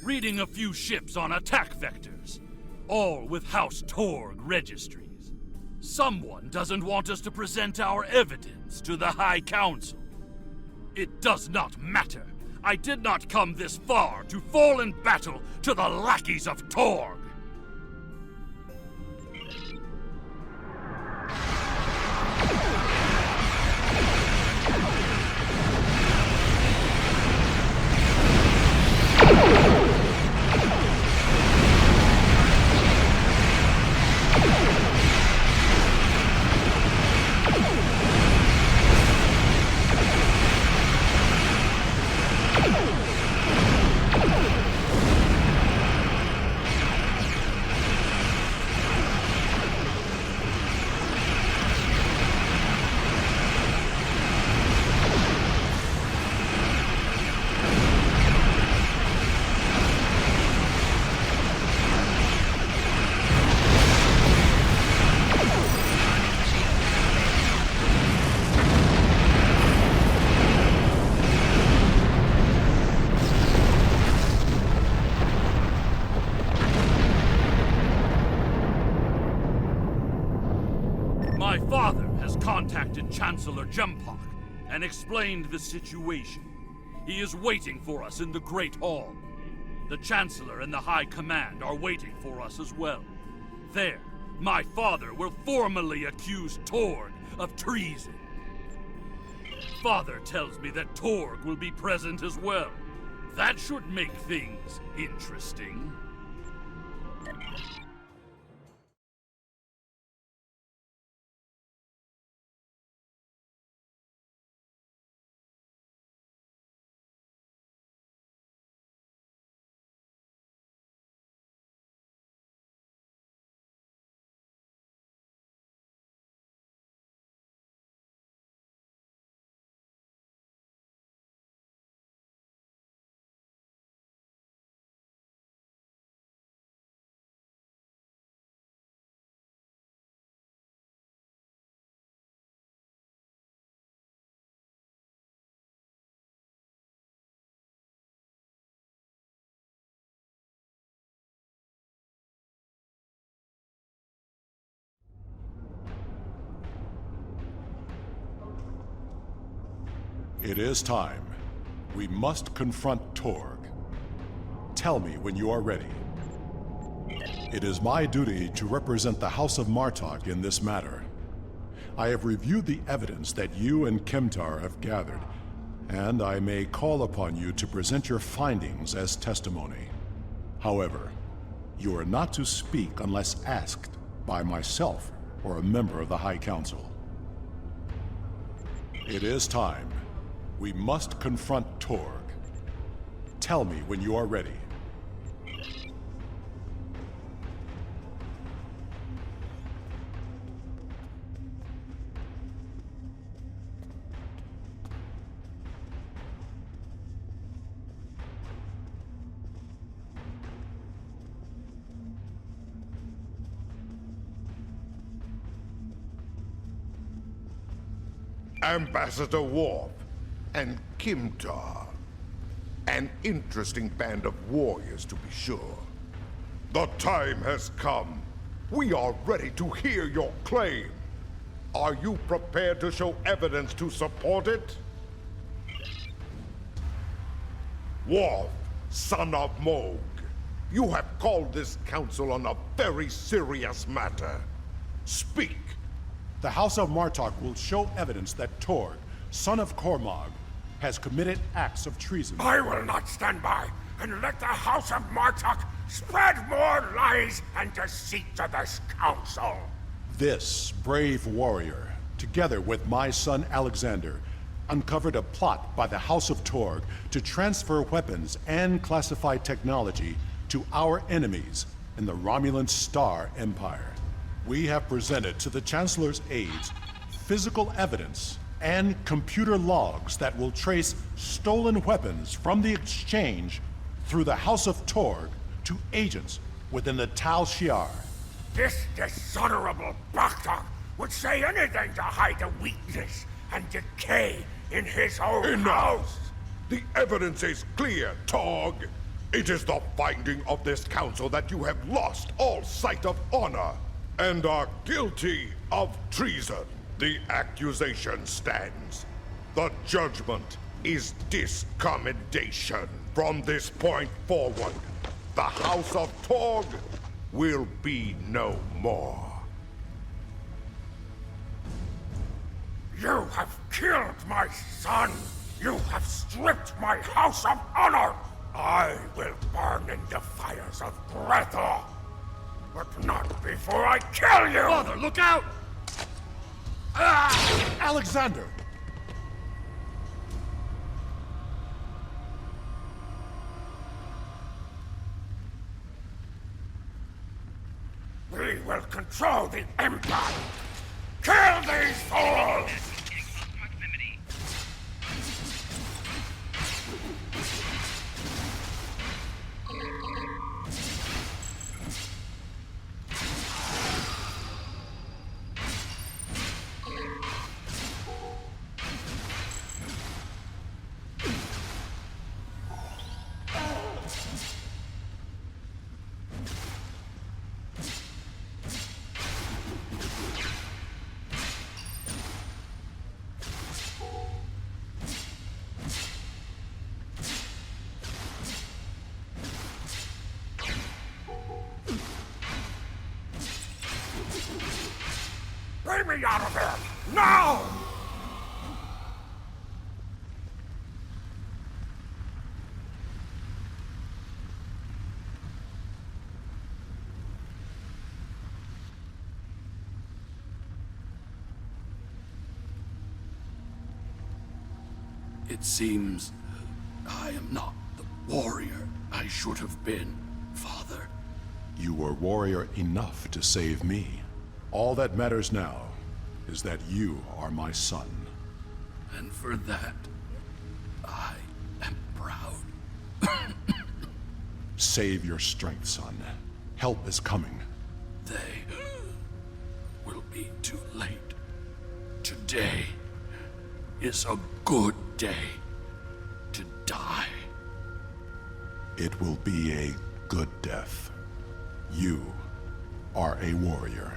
Reading a few ships on attack vectors, all with House Torg registries. Someone doesn't want us to present our evidence to the High Council. It does not matter. I did not come this far to fall in battle to the lackeys of Torg. My father has contacted Chancellor Jumpak and explained the situation. He is waiting for us in the Great Hall. The Chancellor and the High Command are waiting for us as well. There, my father will formally accuse Torg of treason. Father tells me that Torg will be present as well. That should make things interesting. It is time. We must confront Torg. Tell me when you are ready. It is my duty to represent the House of Martok in this matter. I have reviewed the evidence that you and Kemtar have gathered, and I may call upon you to present your findings as testimony. However, you are not to speak unless asked by myself or a member of the High Council. It is time. We must confront Torg. Tell me when you are ready. Ambassador Worf and Kimtar. An interesting band of warriors, to be sure. The time has come. We are ready to hear your claim. Are you prepared to show evidence to support it? Worf, son of Moog, you have called this council on a very serious matter. Speak. The House of Martok will show evidence that Torg, son of Cormog, has committed acts of treason. I will not stand by and let the House of Martok spread more lies and deceit to this council. This brave warrior, together with my son Alexander, uncovered a plot by the House of Torg to transfer weapons and classified technology to our enemies in the Romulan Star Empire. We have presented to the Chancellor's aides physical evidence and computer logs that will trace stolen weapons from the exchange through the House of Torg to agents within the Tal Shiar. This dishonorable Baktok would say anything to hide the weakness and decay in his own house. The evidence is clear, Torg. It is the finding of this council that you have lost all sight of honor and are guilty of treason. The accusation stands. The judgment is discommendation. From this point forward, the House of Torg will be no more. You have killed my son! You have stripped my house of honor! I will burn in the fires of Breathor! But not before I kill you! Father, look out! Alexander! We will control the Empire! Kill these fools! In close proximity. Bring me out of here! Now! It seems I am not the warrior I should have been, Father. You were warrior enough to save me. All that matters now is that you are my son. And for that, I am proud. Save your strength, son. Help is coming. They will be too late. Today is a good day to die. It will be a good death. You are a warrior.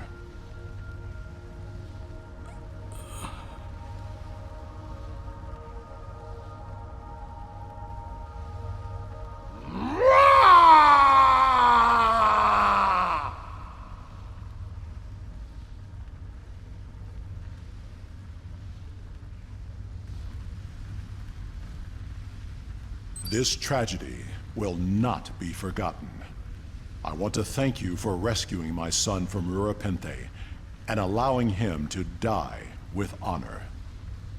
This tragedy will not be forgotten. I want to thank you for rescuing my son from Rurapente and allowing him to die with honor.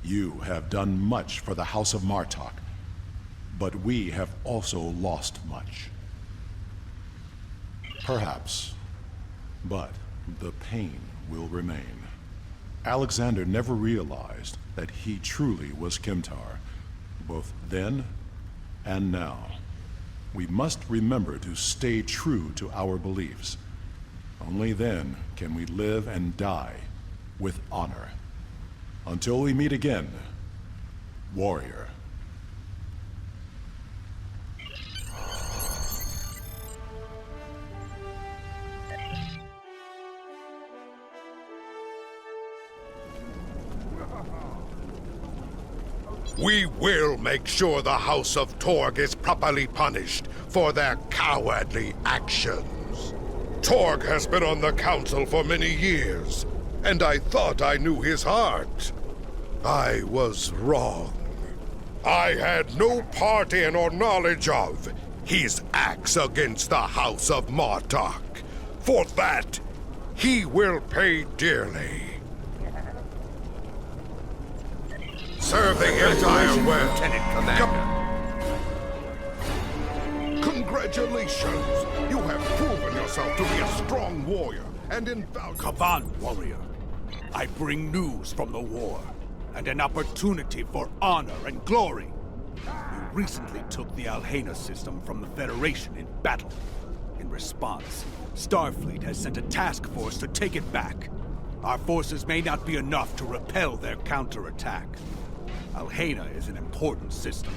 You have done much for the House of Martok, but we have also lost much. Perhaps, but the pain will remain. Alexander never realized that he truly was Kimtar, both then and now. We must remember to stay true to our beliefs. Only then can we live and die with honor. Until we meet again, warrior. We will make sure the House of Torg is properly punished for their cowardly actions. Torg has been on the council for many years, and I thought I knew his heart. I was wrong. I had no part in or knowledge of his acts against the House of Martok. For that, he will pay dearly. Serve the Empire well, Lieutenant Commander. Congratulations! You have proven yourself to be a strong warrior and invaluable. Come on, warrior. I bring news from the war, and an opportunity for honor and glory. You recently took the Alhena system from the Federation in battle. In response, Starfleet has sent a task force to take it back. Our forces may not be enough to repel their counterattack. Alhena is an important system.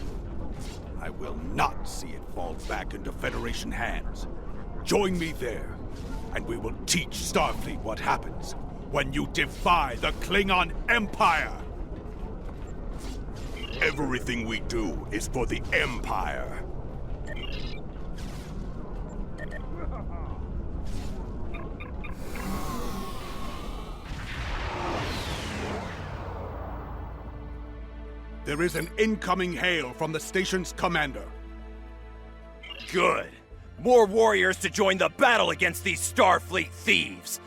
I will not see it fall back into Federation hands. Join me there, and we will teach Starfleet what happens when you defy the Klingon Empire! Everything we do is for the Empire. There is an incoming hail from the station's commander. Good. More warriors to join the battle against these Starfleet thieves.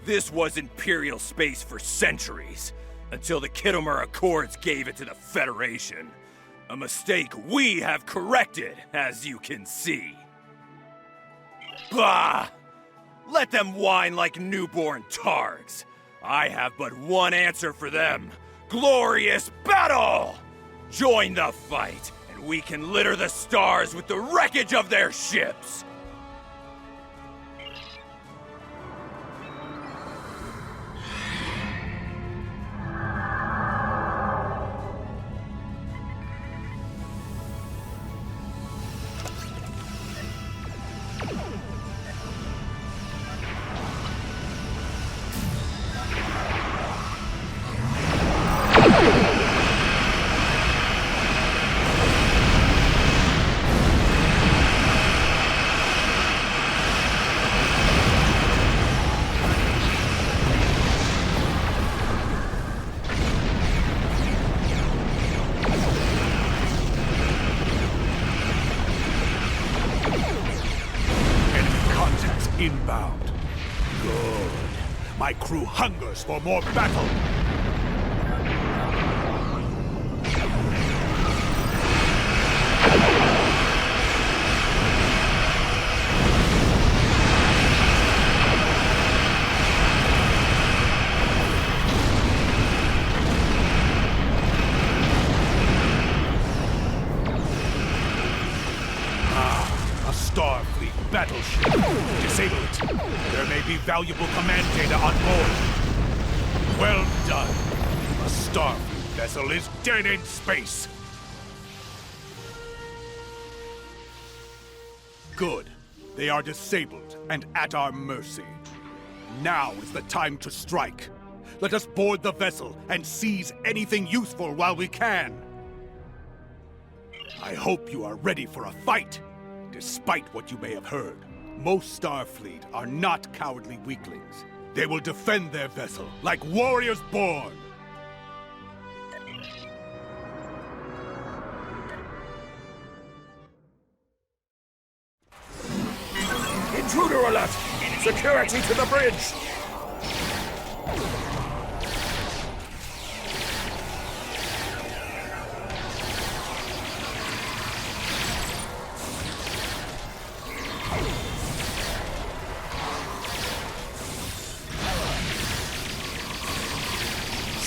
This was Imperial space for centuries, until the Khitomer Accords gave it to the Federation. A mistake we have corrected, as you can see. Bah! Let them whine like newborn targs. I have but one answer for them. Glorious battle! Join the fight, and we can litter the stars with the wreckage of their ships! Inbound. Good. My crew hungers for more battle. A Starfleet battleship. Disable it. There may be valuable command data on board. Well done. A Starfleet vessel is dead in space. Good. They are disabled and at our mercy. Now is the time to strike. Let us board the vessel and seize anything useful while we can. I hope you are ready for a fight. Despite what you may have heard, most Starfleet are not cowardly weaklings. They will defend their vessel like warriors born. Intruder alert! Security to the bridge!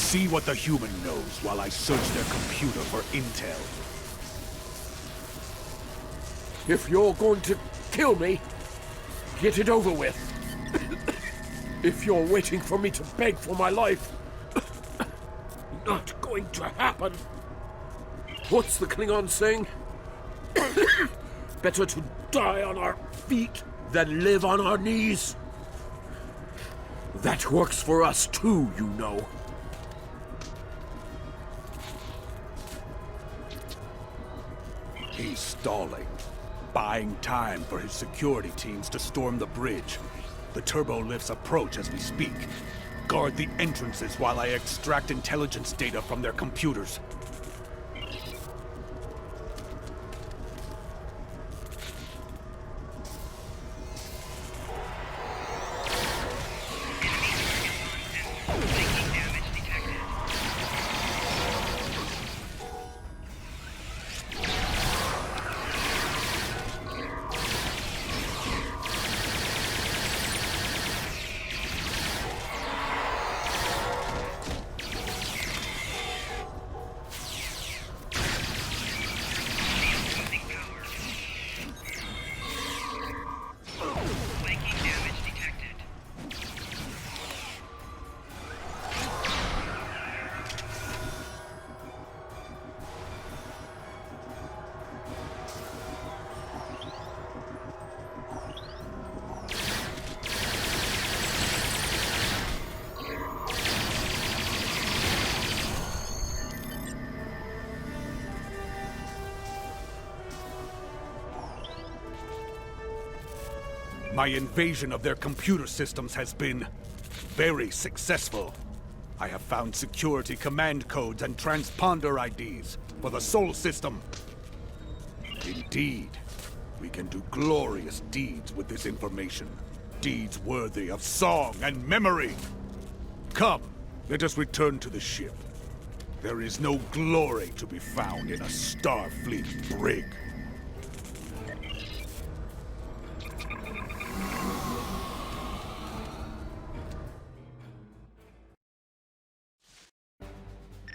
See what the human knows while I search their computer for intel. If you're going to kill me, get it over with. If you're waiting for me to beg for my life, not going to happen. What's the Klingon saying? Better to die on our feet than live on our knees. That works for us too, you know. He's stalling, buying time for his security teams to storm the bridge. The turbo lifts approach as we speak. Guard the entrances while I extract intelligence data from their computers. My invasion of their computer systems has been very successful. I have found security command codes and transponder IDs for the Sol system. Indeed, we can do glorious deeds with this information. Deeds worthy of song and memory. Come, let us return to the ship. There is no glory to be found in a Starfleet brig.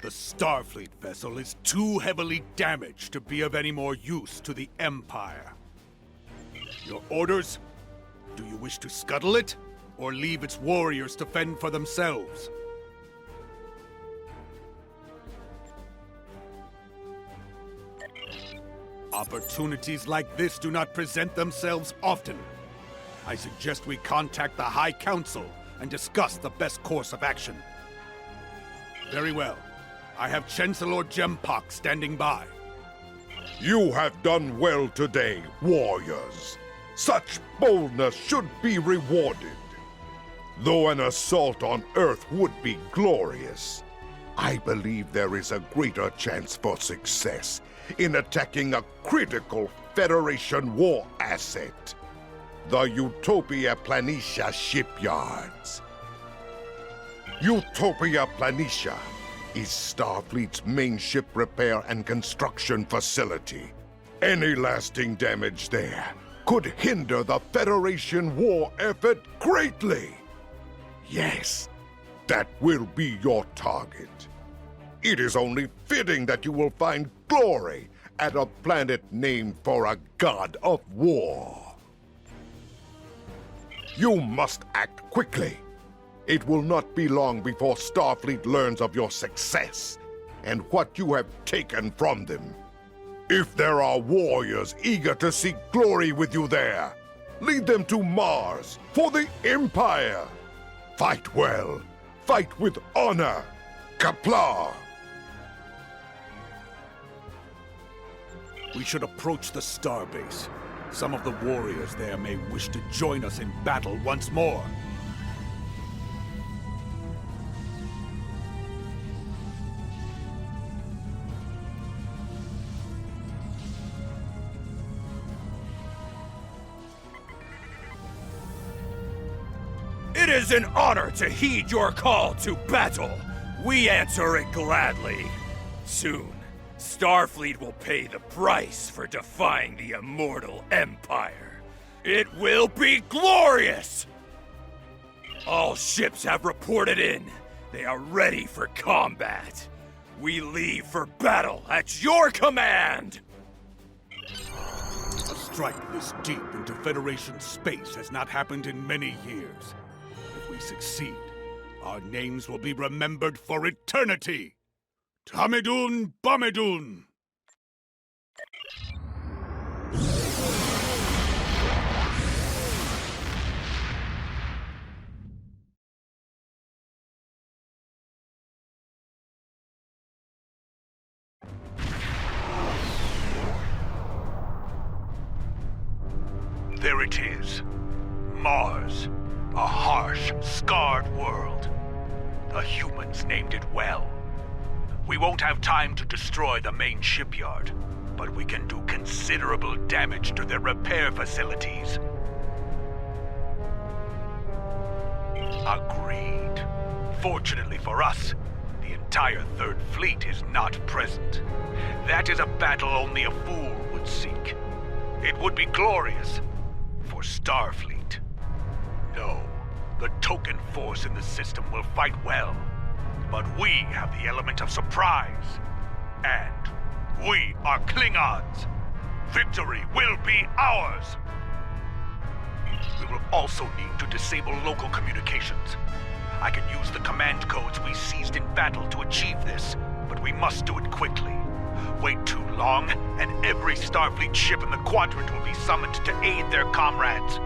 The Starfleet vessel is too heavily damaged to be of any more use to the Empire. Your orders? Do you wish to scuttle it, or leave its warriors to fend for themselves? Opportunities like this do not present themselves often. I suggest we contact the High Council and discuss the best course of action. Very well. I have Chancellor Jempak standing by. You have done well today, warriors. Such boldness should be rewarded. Though an assault on Earth would be glorious, I believe there is a greater chance for success in attacking a critical Federation war asset, the Utopia Planitia shipyards. Utopia Planitia is Starfleet's main ship repair and construction facility. Any lasting damage there could hinder the Federation war effort greatly. Yes, that will be your target. It is only fitting that you will find glory at a planet named for a god of war. You must act quickly. It will not be long before Starfleet learns of your success and what you have taken from them. If there are warriors eager to seek glory with you there, lead them to Mars for the Empire. Fight well. Fight with honor. Qapla'! We should approach the starbase. Some of the warriors there may wish to join us in battle once more. It is an honor to heed your call to battle. We answer it gladly. Soon, Starfleet will pay the price for defying the immortal Empire. It will be glorious! All ships have reported in. They are ready for combat. We leave for battle at your command! A strike this deep into Federation space has not happened in many years. If we succeed, our names will be remembered for eternity! Tamidun Bamidun! There it is. Mars. A harsh, scarred world. The humans named it well. We won't have time to destroy the main shipyard, but we can do considerable damage to their repair facilities. Agreed. Fortunately for us, the entire Third Fleet is not present. That is a battle only a fool would seek. It would be glorious for Starfleet. No, the token force in the system will fight well. But we have the element of surprise. And we are Klingons. Victory will be ours. We will also need to disable local communications. I can use the command codes we seized in battle to achieve this, but we must do it quickly. Wait too long, and every Starfleet ship in the quadrant will be summoned to aid their comrades.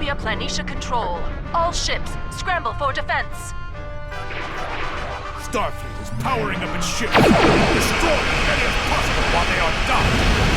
Clear Planitia Control. All ships, scramble for defense. Starfleet is powering up its ships. Destroy as many as possible while they are docked.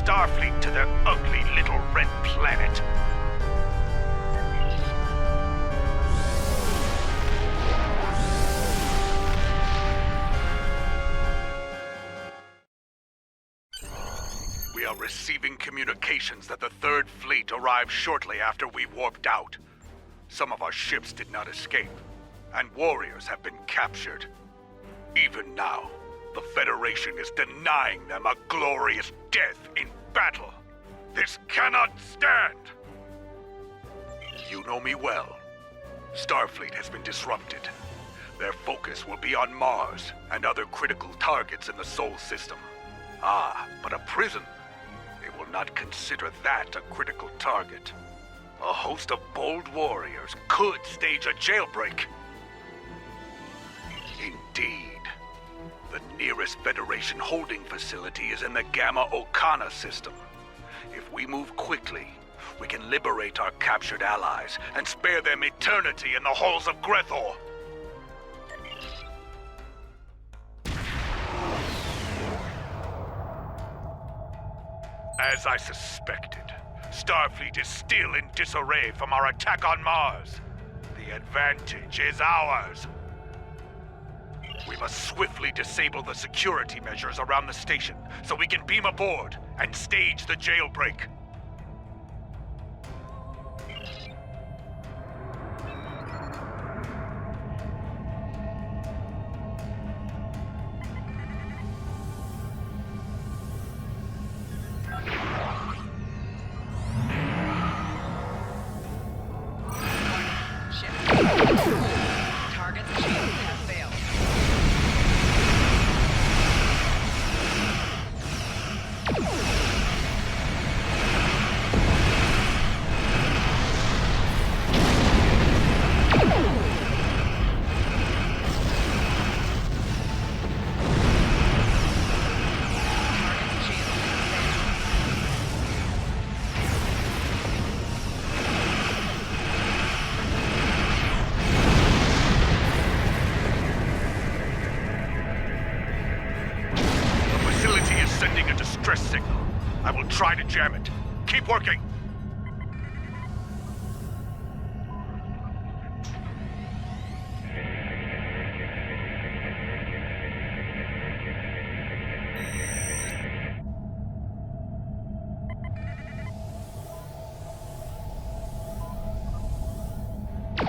Starfleet to their ugly little red planet. We are receiving communications that the Third Fleet arrived shortly after we warped out. Some of our ships did not escape, and warriors have been captured. Even now, the Federation is denying them a glorious death in battle. This cannot stand! You know me well. Starfleet has been disrupted. Their focus will be on Mars and other critical targets in the Sol system. Ah, but a prison? They will not consider that a critical target. A host of bold warriors could stage a jailbreak. Indeed. The nearest Federation holding facility is in the Gamma Okana system. If we move quickly, we can liberate our captured allies and spare them eternity in the halls of Grethor. As I suspected, Starfleet is still in disarray from our attack on Mars. The advantage is ours. We must swiftly disable the security measures around the station so we can beam aboard and stage the jailbreak. Signal. I will try to jam it. Keep working.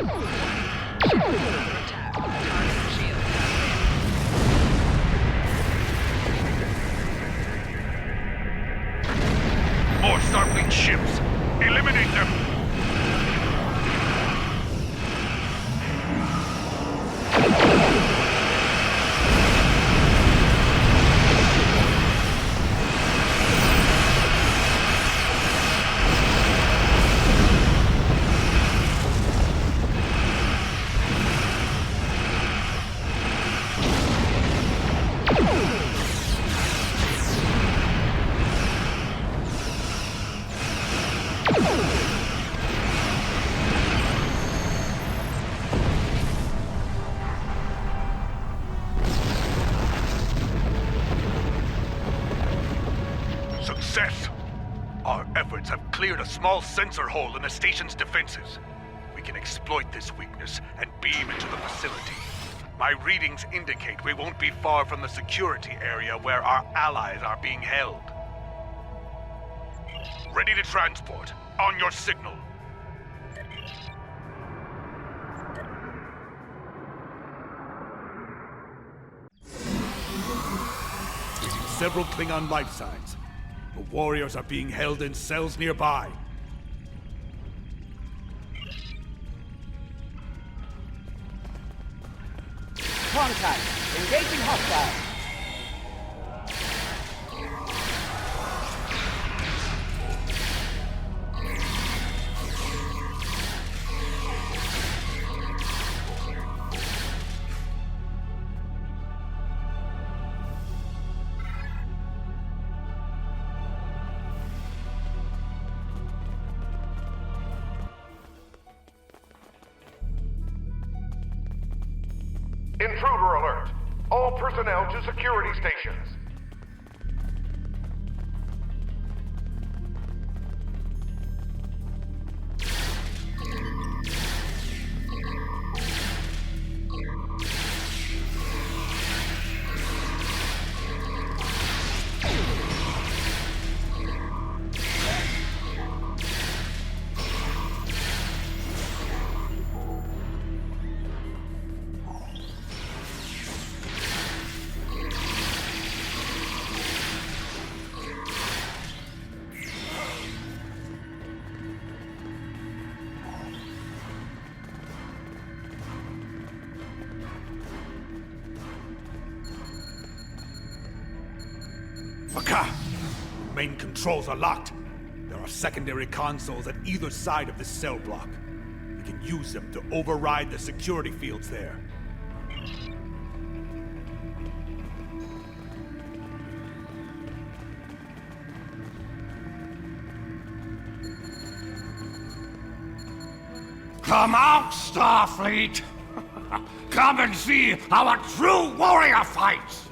Attack. Target shield. More Starfleet ships! Eliminate them! Success! Our efforts have cleared a small sensor hole in the station's defenses. We can exploit this weakness and beam into the facility. My readings indicate we won't be far from the security area where our allies are being held. Ready to transport. On your signal. Several Klingon life signs. The warriors are being held in cells nearby. Contact. Engaging hostile. Intruder alert! All personnel to security stations. Main controls are locked. There are secondary consoles at either side of this cell block. We can use them to override the security fields there. Come out, Starfleet! Come and see how a true warrior fights!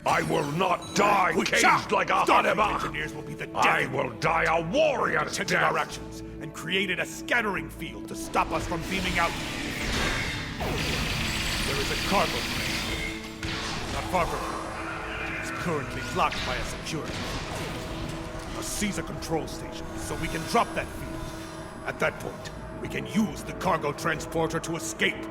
I will not die caged like a honeymoth. Engineers will be the I will die a warrior's protected death. our actions and created a scattering field to stop us from beaming out. There is a cargo train. Not far from here. It is currently blocked by a security. We must seize a control station so we can drop that field. At that point, we can use the cargo transporter to escape.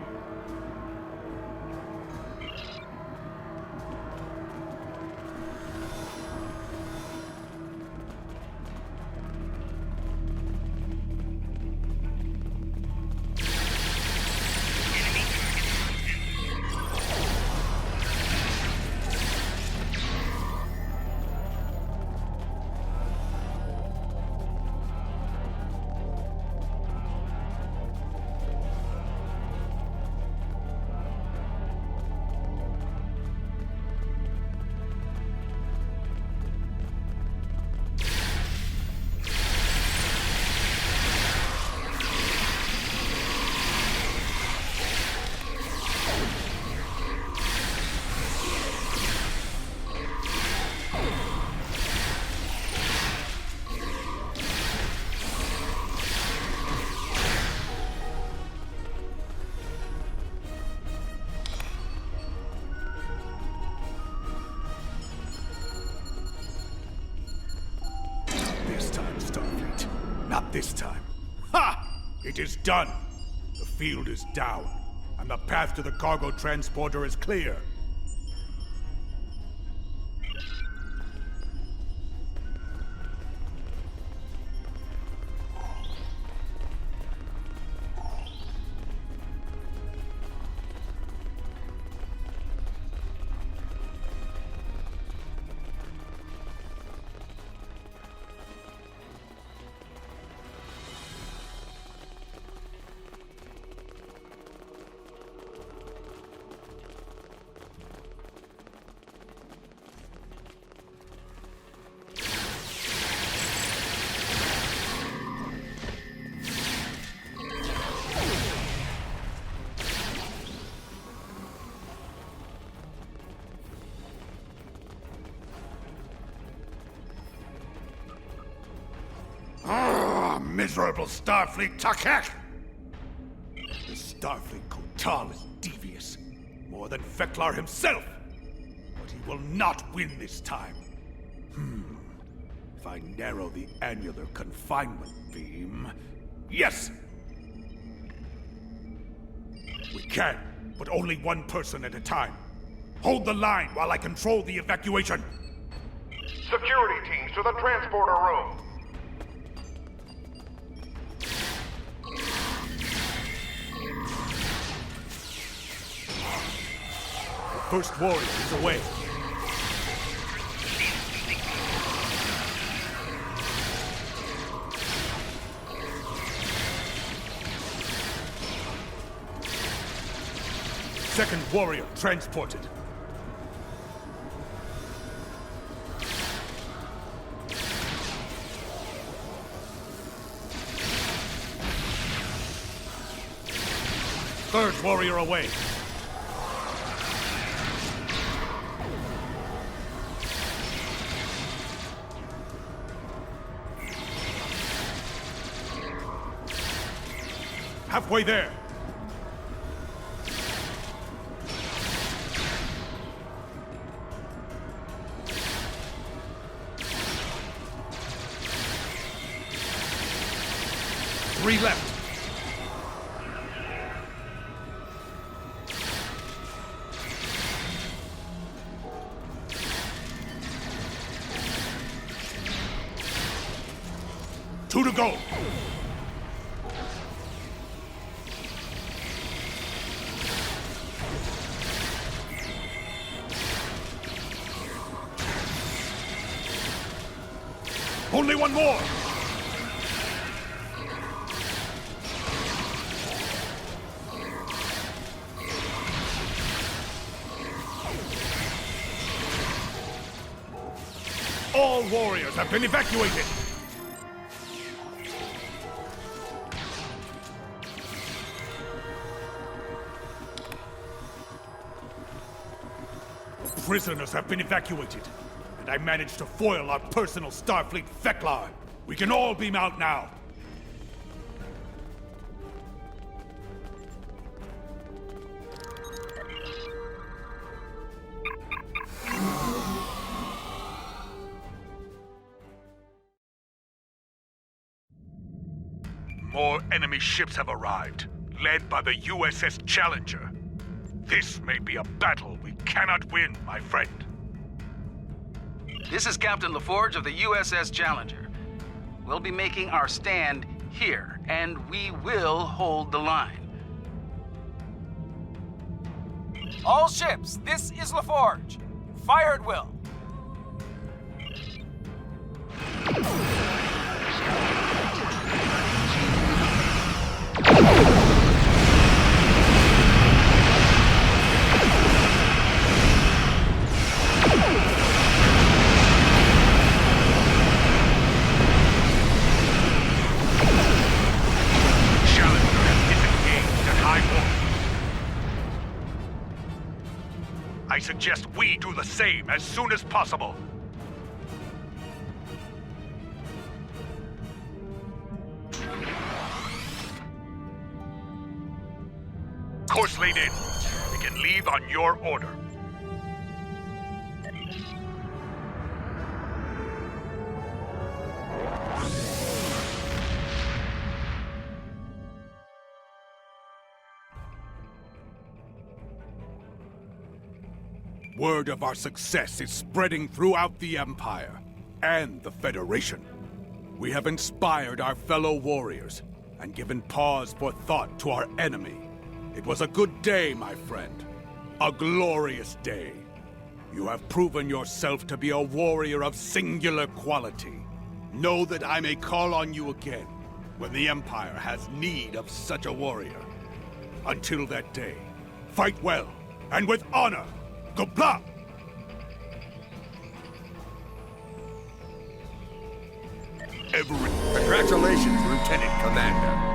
It is done. The field is down, and the path to the cargo transporter is clear. Miserable Starfleet Takek! The Starfleet Kotal is devious, more than Veklar himself! But he will not win this time. If I narrow the annular confinement beam... Yes! We can, but only one person at a time. Hold the line while I control the evacuation. Security teams to the transporter room. First warrior is away. Second warrior transported. Third warrior away. Halfway there. Three left. Two to go. Only one more! All warriors have been evacuated! Prisoners have been evacuated. And I managed to foil our personal Starfleet Veklar. We can all beam out now. More enemy ships have arrived, led by the USS Challenger. This may be a battle we cannot win, my friend. This is Captain LaForge of the USS Challenger. We'll be making our stand here, and we will hold the line. All ships, this is LaForge. Fire at will. I suggest we do the same as soon as possible. Course laid in. We can leave on your order. Word of our success is spreading throughout the Empire and the Federation. We have inspired our fellow warriors and given pause for thought to our enemy. It was a good day, my friend. A glorious day. You have proven yourself to be a warrior of singular quality. Know that I may call on you again when the Empire has need of such a warrior. Until that day, fight well and with honor. Gobla! Congratulations, Lieutenant Commander.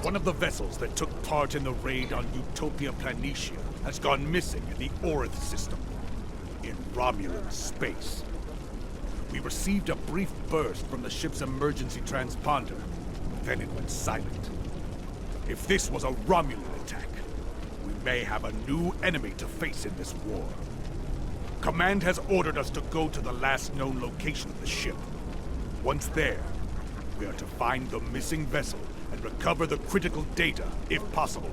One of the vessels that took part in the raid on Utopia Planitia has gone missing in the Orith system, in Romulan space. We received a brief burst from the ship's emergency transponder, but then it went silent. If this was a Romulan attack, we may have a new enemy to face in this war. Command has ordered us to go to the last known location of the ship. Once there, we are to find the missing vessel and recover the critical data, if possible.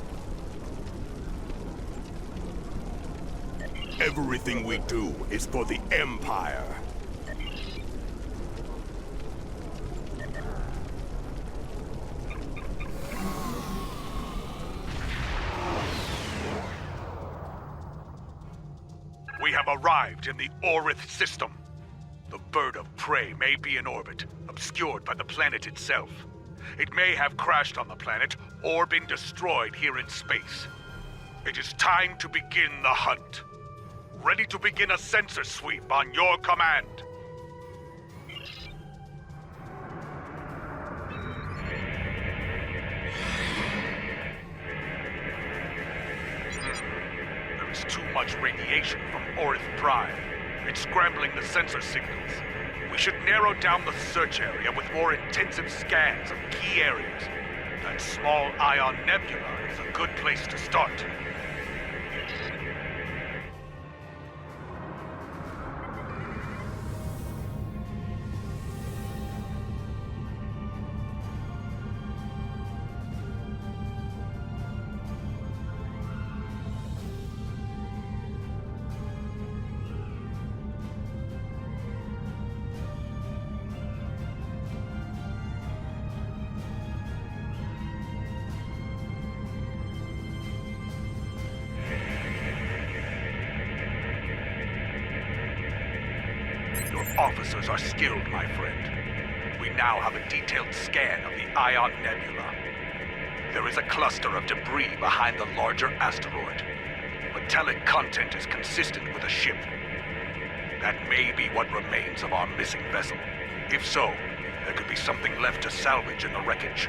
Everything we do is for the Empire. We have arrived in the Orith system. The bird of prey may be in orbit, obscured by the planet itself. It may have crashed on the planet or been destroyed here in space. It is time to begin the hunt. Ready to begin a sensor sweep on your command. There is too much radiation from Orith Prime. It's scrambling the sensor signals. We should narrow down the search area with more intensive scans of key areas. That small ion nebula is a good place to start. Officers are skilled, my friend. We now have a detailed scan of the Ion Nebula. There is a cluster of debris behind the larger asteroid. Metallic content is consistent with a ship. That may be what remains of our missing vessel. If so, there could be something left to salvage in the wreckage.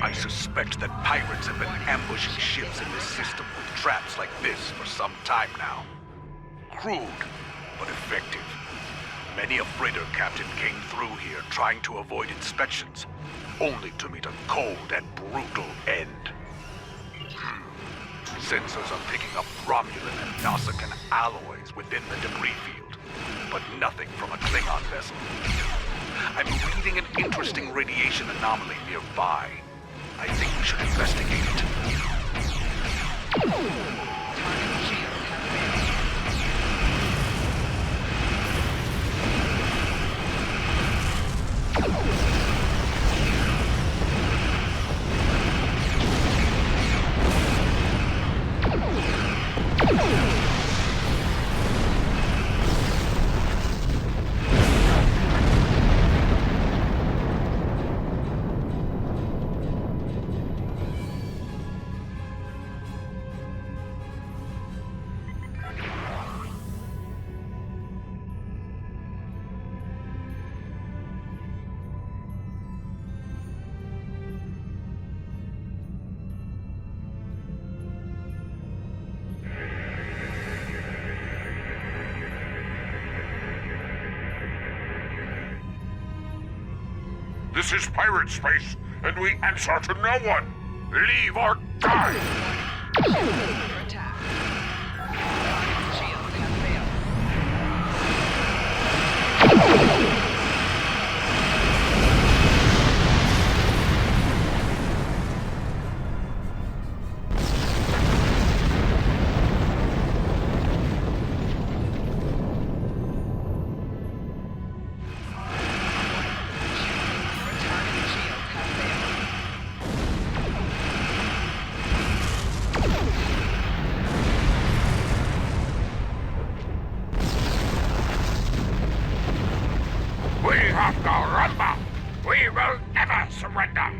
I suspect that pirates have been ambushing ships in this system with traps like this for some time now. Crude, but effective. Many a freighter captain came through here trying to avoid inspections, only to meet a cold and brutal end. Sensors are picking up Romulan and Nausicaan alloys within the debris field, but nothing from a Klingon vessel. I'm reading an interesting radiation anomaly nearby. I think we should investigate is pirate space, and we answer to no one. Leave or die! Under attack. Guardian's shields have failed. We have the rumba! We will never surrender!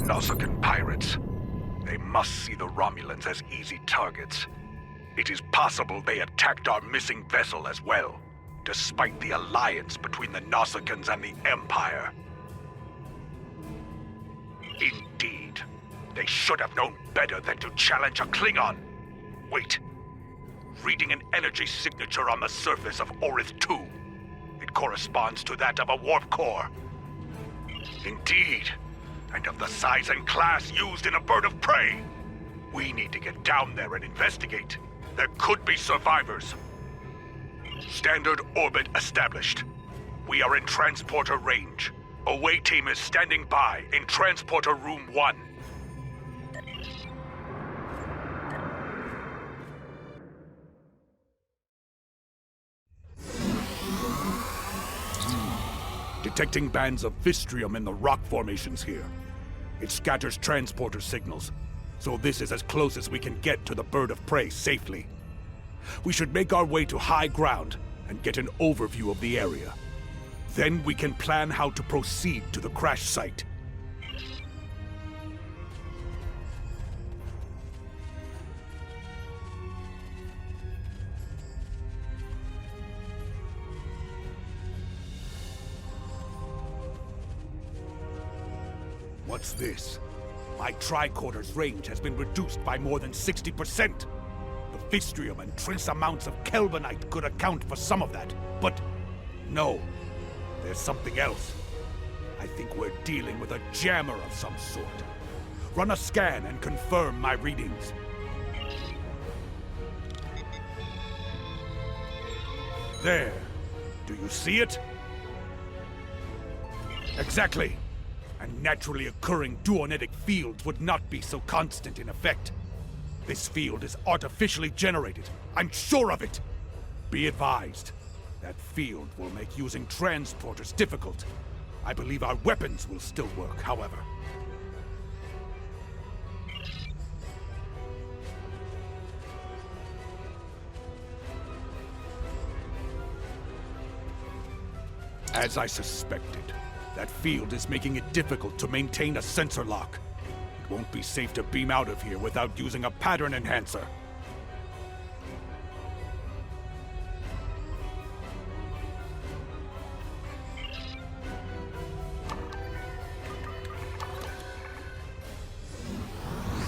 Nausicaan pirates. They must see the Romulans as easy targets. It is possible they attacked our missing vessel as well, despite the alliance between the Nausicaans and the Empire. Indeed. They should have known better than to challenge a Klingon. Wait. Reading an energy signature on the surface of Orith 2. It corresponds to that of a warp core. Indeed. And of the size and class used in a bird of prey. We need to get down there and investigate. There could be survivors. Standard orbit established. We are in transporter range. Away team is standing by in transporter room 1. Detecting bands of Vistrium in the rock formations here. It scatters transporter signals, so this is as close as we can get to the bird of prey safely. We should make our way to high ground and get an overview of the area. Then we can plan how to proceed to the crash site. What's this? My tricorder's range has been reduced by more than 60%. The Vistrium and trace amounts of Kelvinite could account for some of that, but no, there's something else. I think we're dealing with a jammer of some sort. Run a scan and confirm my readings. There. Do you see it? Exactly. And naturally occurring duonetic fields would not be so constant in effect. This field is artificially generated. I'm sure of it. Be advised. That field will make using transporters difficult. I believe our weapons will still work, however. As I suspected, that field is making it difficult to maintain a sensor lock. It won't be safe to beam out of here without using a pattern enhancer.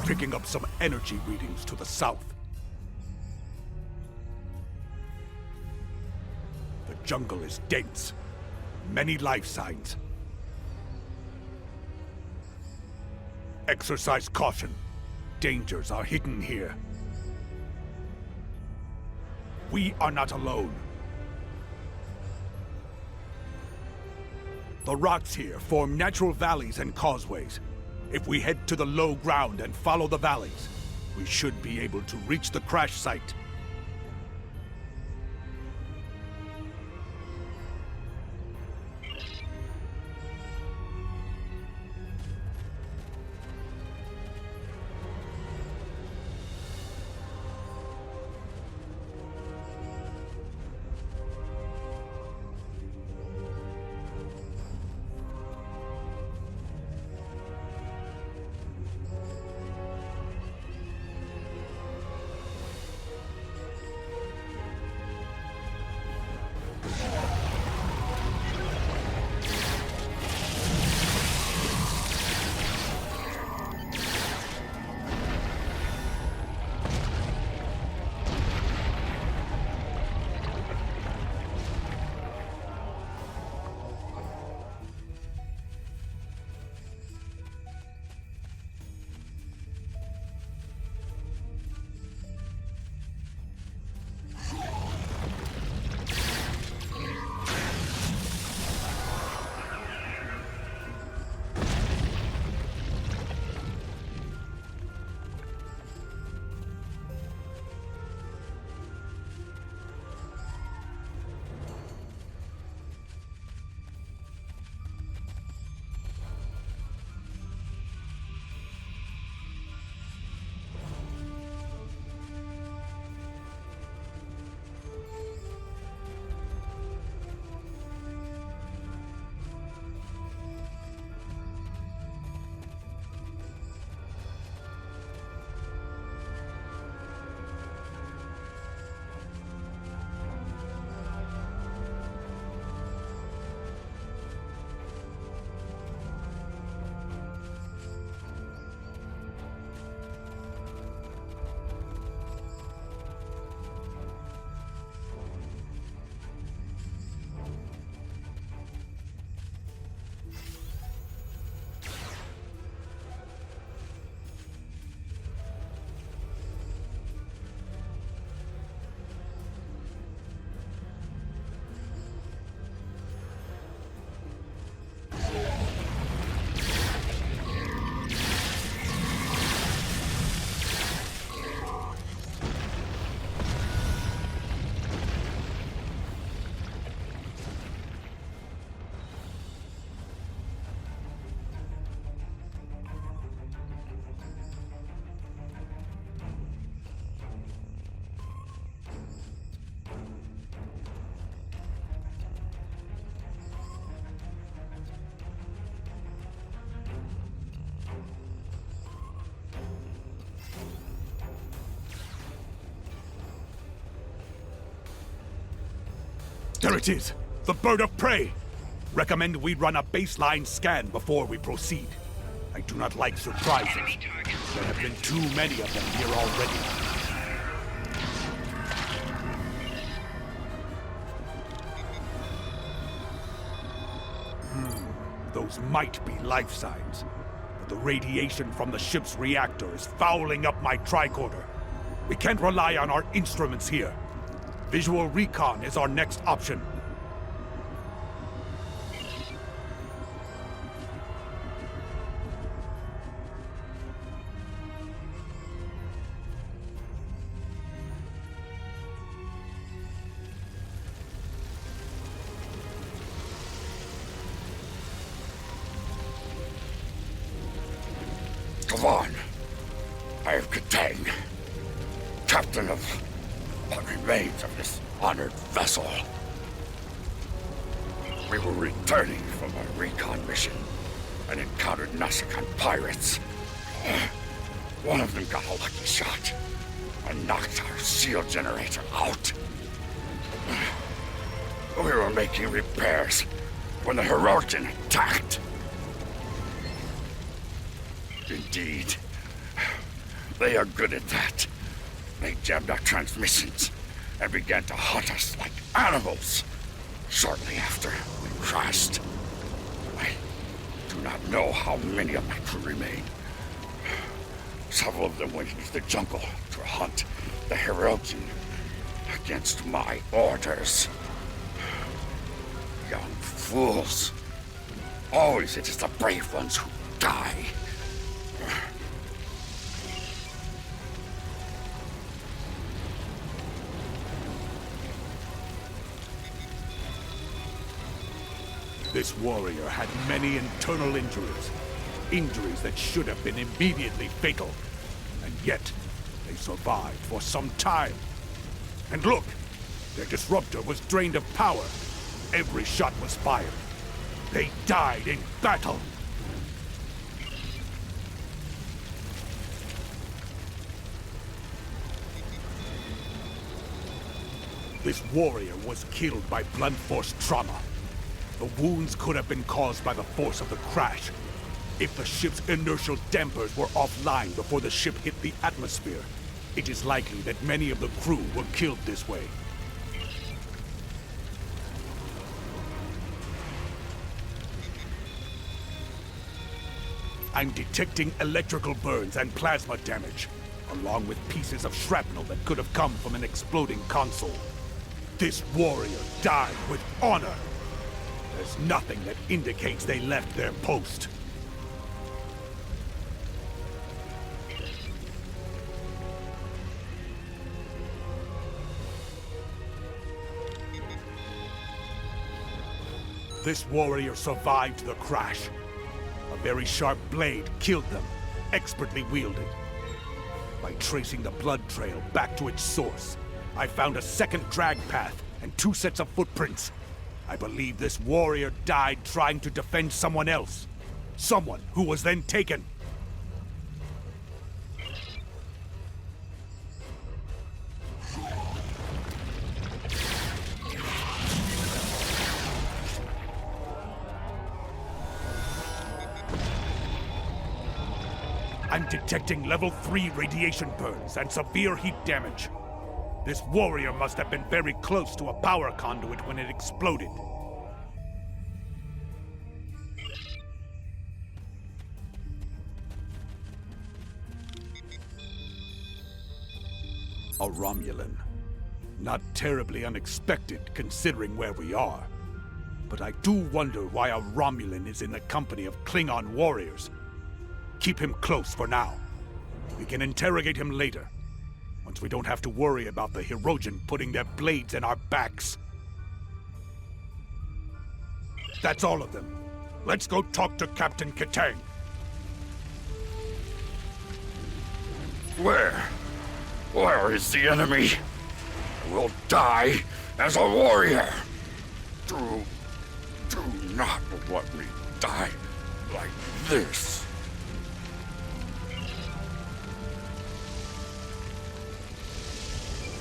Picking up some energy readings to the south. The jungle is dense. Many life signs. Exercise caution. Dangers are hidden here. We are not alone. The rocks here form natural valleys and causeways. If we head to the low ground and follow the valleys, we should be able to reach the crash site. There it is! The bird of prey! Recommend we run a baseline scan before we proceed. I do not like surprises. There have been too many of them here already. Those might be life signs, but the radiation from the ship's reactor is fouling up my tricorder. We can't rely on our instruments here. Visual recon is our next option. Come on. I am Katang, captain of what remains of this honored vessel. We were returning from a recon mission and encountered Nasakan pirates. One of them got a lucky shot and knocked our shield generator out. We were making repairs when the Hirogen attacked. Indeed. They are good at that. They jammed our transmissions and began to hunt us like animals. Shortly after, we crashed. I do not know how many of my crew remain. Several of them went into the jungle to hunt the Hirogen against my orders. Young fools. Always it is the brave ones who die. This warrior had many internal injuries. Injuries that should have been immediately fatal. And yet, they survived for some time. And look! Their disruptor was drained of power. Every shot was fired. They died in battle. This warrior was killed by blunt force trauma. The wounds could have been caused by the force of the crash. If the ship's inertial dampers were offline before the ship hit the atmosphere, it is likely that many of the crew were killed this way. I'm detecting electrical burns and plasma damage, along with pieces of shrapnel that could have come from an exploding console. This warrior died with honor. There's nothing that indicates they left their post. This warrior survived the crash. A very sharp blade killed them, expertly wielded. By tracing the blood trail back to its source, I found a second drag path and 2 sets of footprints. I believe this warrior died trying to defend someone else. Someone who was then taken. I'm detecting level 3 radiation burns and severe heat damage. This warrior must have been very close to a power conduit when it exploded. A Romulan. Not terribly unexpected considering where we are. But I do wonder why a Romulan is in the company of Klingon warriors. Keep him close for now. We can interrogate him later. Once we don't have to worry about the Hirogen putting their blades in our backs. That's all of them. Let's go talk to Captain Katang. Where is the enemy? I will die as a warrior. Do not let me die like this.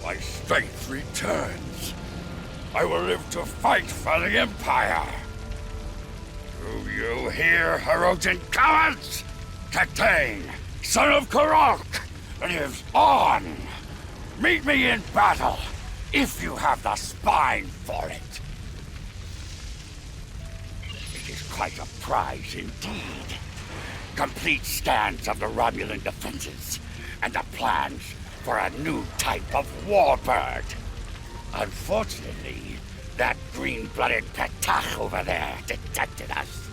My strength returns. I will live to fight for the Empire. Do you hear, Hirogen cowards? Katane, son of Karok, lives on. Meet me in battle, if you have the spine for it. It is quite a prize indeed. Complete scans of the Romulan defenses, and the plans for a new type of warbird. Unfortunately, that green-blooded Petach over there detected us.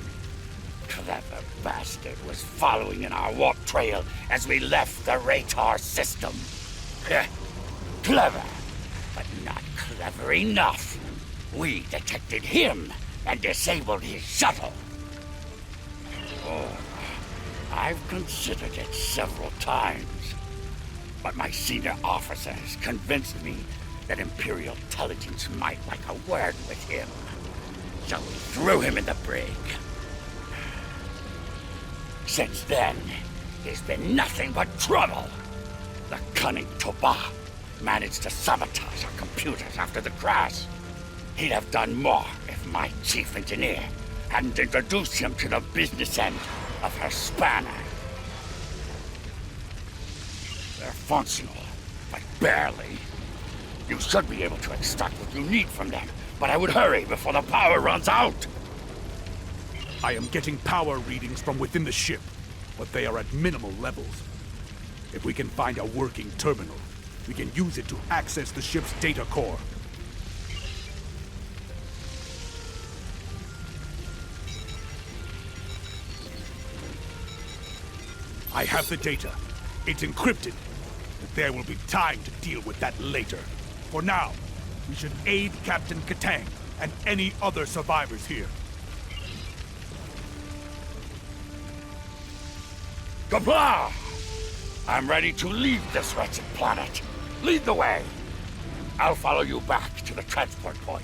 Clever bastard was following in our warp trail as we left the Ratar system. Clever, but not clever enough. We detected him and disabled his shuttle. Oh, I've considered it several times, but my senior officer has convinced me that Imperial intelligence might like a word with him. So we threw him in the brig. Since then, there's been nothing but trouble. The cunning Toba managed to sabotage our computers after the crash. He'd have done more if my chief engineer hadn't introduced him to the business end of her spanner. They're functional, but barely. You should be able to extract what you need from them, but I would hurry before the power runs out. I am getting power readings from within the ship, but they are at minimal levels. If we can find a working terminal, we can use it to access the ship's data core. I have the data. It's encrypted, but there will be time to deal with that later. For now, we should aid Captain Katang and any other survivors here. Gabla! I'm ready to leave this wretched planet. Lead the way. I'll follow you back to the transport point.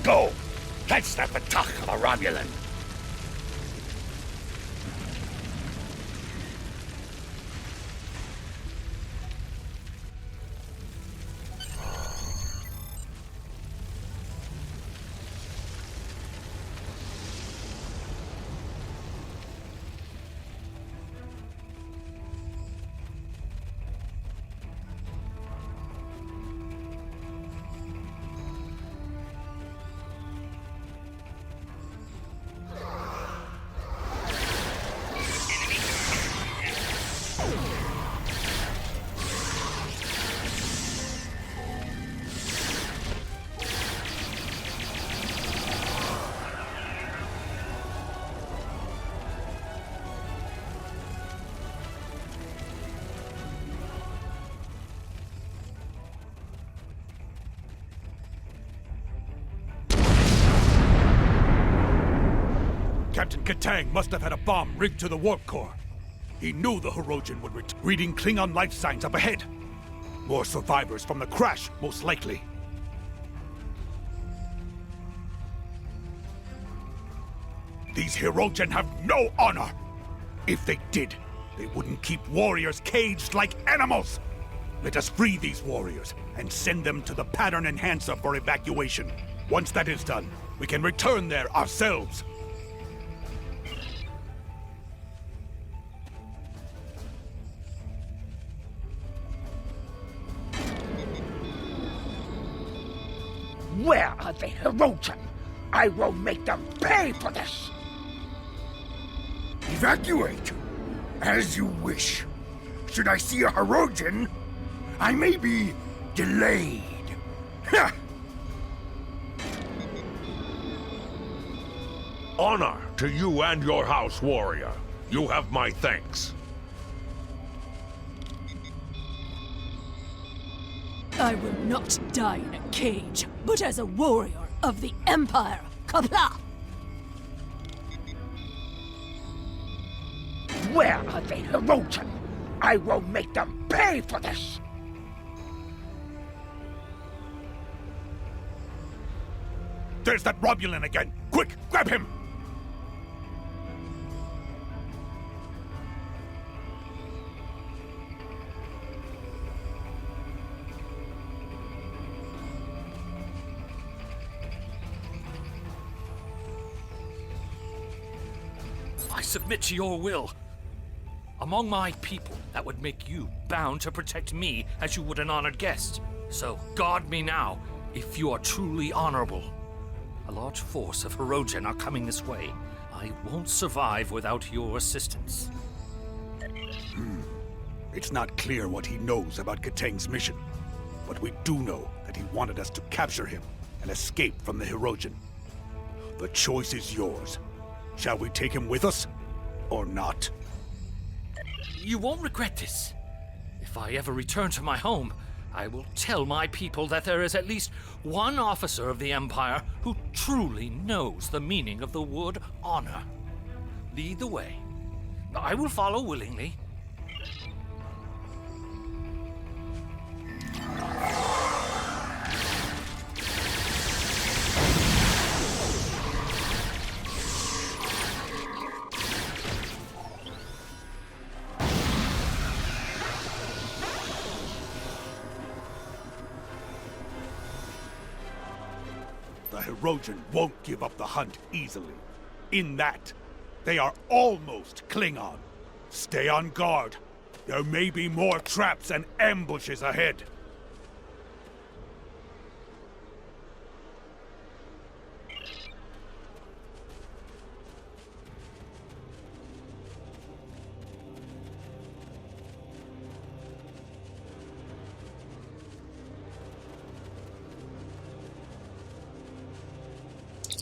Go! Catch that Petach of a Romulan! Captain Katang must have had a bomb rigged to the warp core. He knew the Hirogen would reading Klingon life signs up ahead. More survivors from the crash, most likely. These Hirogen have no honor! If they did, they wouldn't keep warriors caged like animals! Let us free these warriors and send them to the pattern enhancer for evacuation. Once that is done, we can return there ourselves. Where are the Hirogen? I will make them pay for this! Evacuate! As you wish. Should I see a Hirogen, I may be delayed. Honor to you and your house, warrior. You have my thanks. I will not die in a cage, but as a warrior of the Empire. Kapla! Where are the Hirogen? I will make them pay for this! There's that Romulan again! Quick, grab him! I submit to your will. Among my people, that would make you bound to protect me as you would an honored guest. So guard me now, if you are truly honorable. A large force of Hirogen are coming this way. I won't survive without your assistance. It's not clear what he knows about Katang's mission, but we do know that he wanted us to capture him and escape from the Hirogen. The choice is yours. Shall we take him with us, or not? You won't regret this. If I ever return to my home, I will tell my people that there is at least one officer of the Empire who truly knows the meaning of the word honor. Lead the way. I will follow willingly. The Hirogen won't give up the hunt easily. In that, they are almost Klingon. Stay on guard. There may be more traps and ambushes ahead.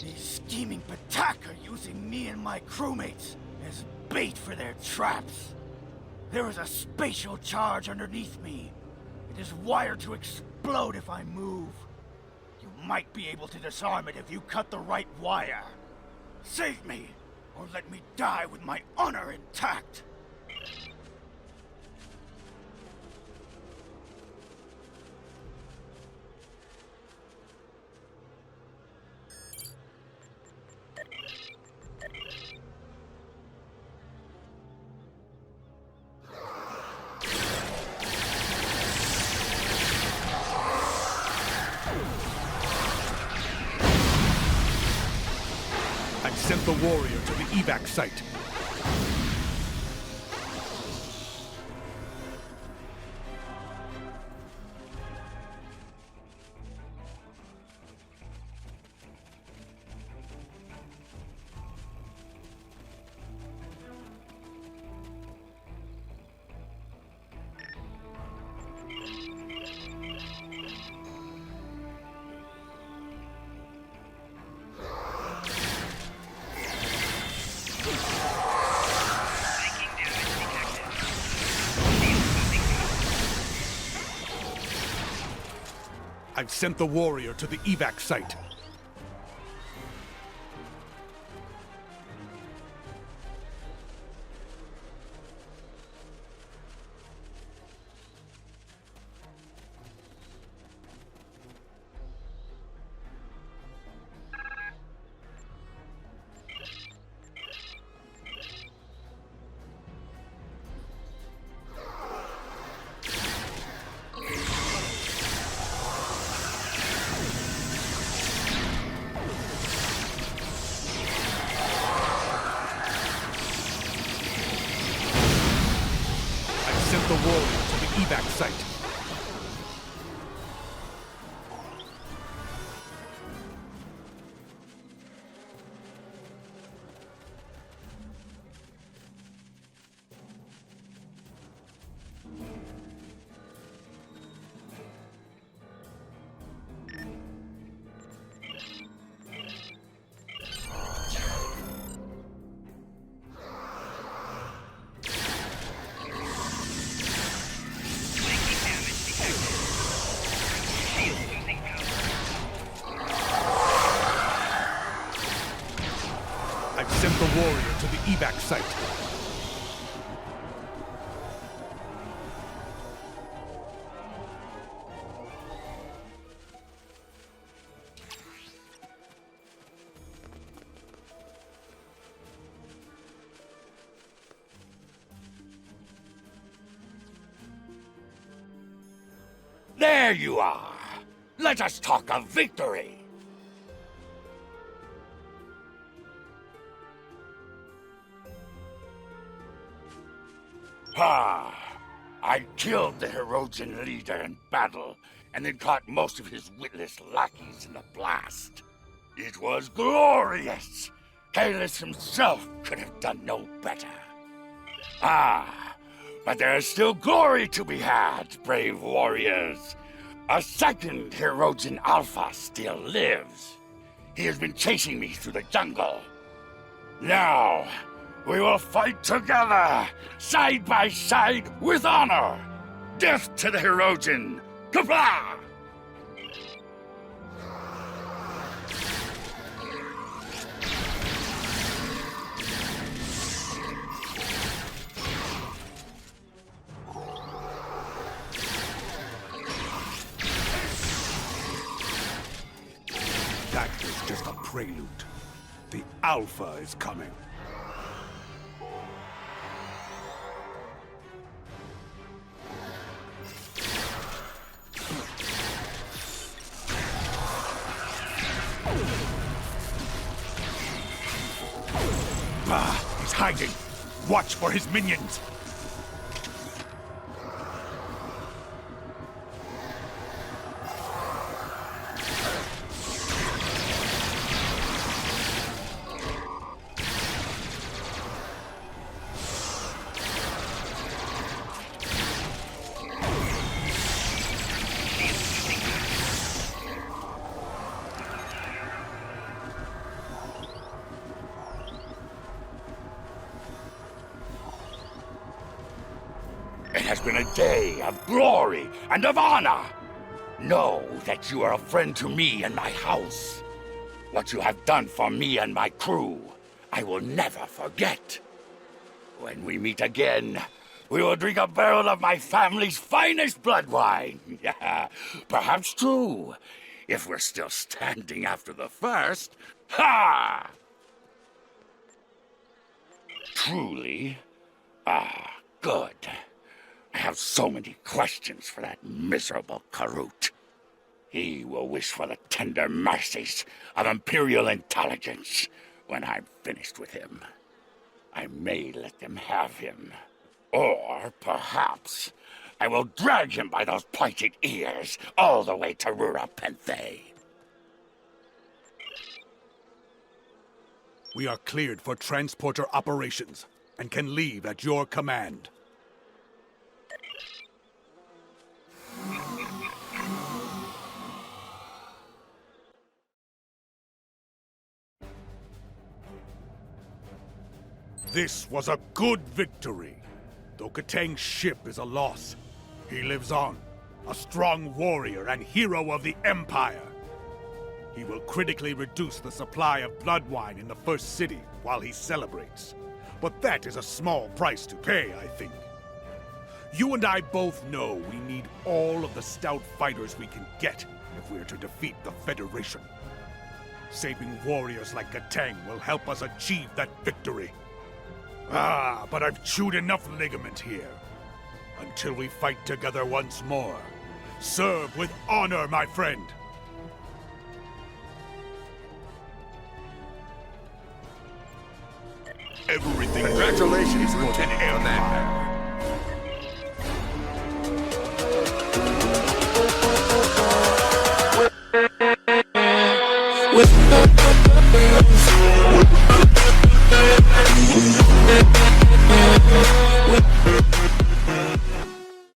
These scheming Patak are using me and my crewmates as bait for their traps. There is a spatial charge underneath me. It is wired to explode if I move. You might be able to disarm it if you cut the right wire. Save me, or let me die with my honor intact. I've sent the warrior to the evac site. I've sent the warrior to the evac site. Sent the warrior to the evac site. I've sent the warrior to the evac site. There you are. Let us talk of victory. I killed the Herodian leader in battle, and then caught most of his witless lackeys in the blast. It was glorious! Kalis himself could have done no better. But there is still glory to be had, brave warriors. A second Herodian Alpha still lives. He has been chasing me through the jungle. Now, we will fight together, side by side, with honor. Death to the Herodian! Kapla! That was just a prelude. The Alpha is coming. He's hiding. Watch for his minions. It has been a day of glory and of honor. Know that you are a friend to me and my house. What you have done for me and my crew, I will never forget. When we meet again, we will drink a barrel of my family's finest blood wine. Perhaps two, if we're still standing after the first. Ha! Truly? Good. I have so many questions for that miserable Karut. He will wish for the tender mercies of Imperial intelligence when I'm finished with him. I may let them have him. Or perhaps I will drag him by those pointed ears all the way to Rura Penthe. We are cleared for transporter operations and can leave at your command. This was a good victory. Though Katang's ship is a loss, he lives on, a strong warrior and hero of the Empire. He will critically reduce the supply of blood wine in the first city while he celebrates. But that is a small price to pay, I think. You and I both know we need all of the stout fighters we can get if we're to defeat the Federation. Saving warriors like Katang will help us achieve that victory. But I've chewed enough ligament here. Until we fight together once more. Serve with honor, my friend. Everything. Congratulations, Lieutenant Empire. With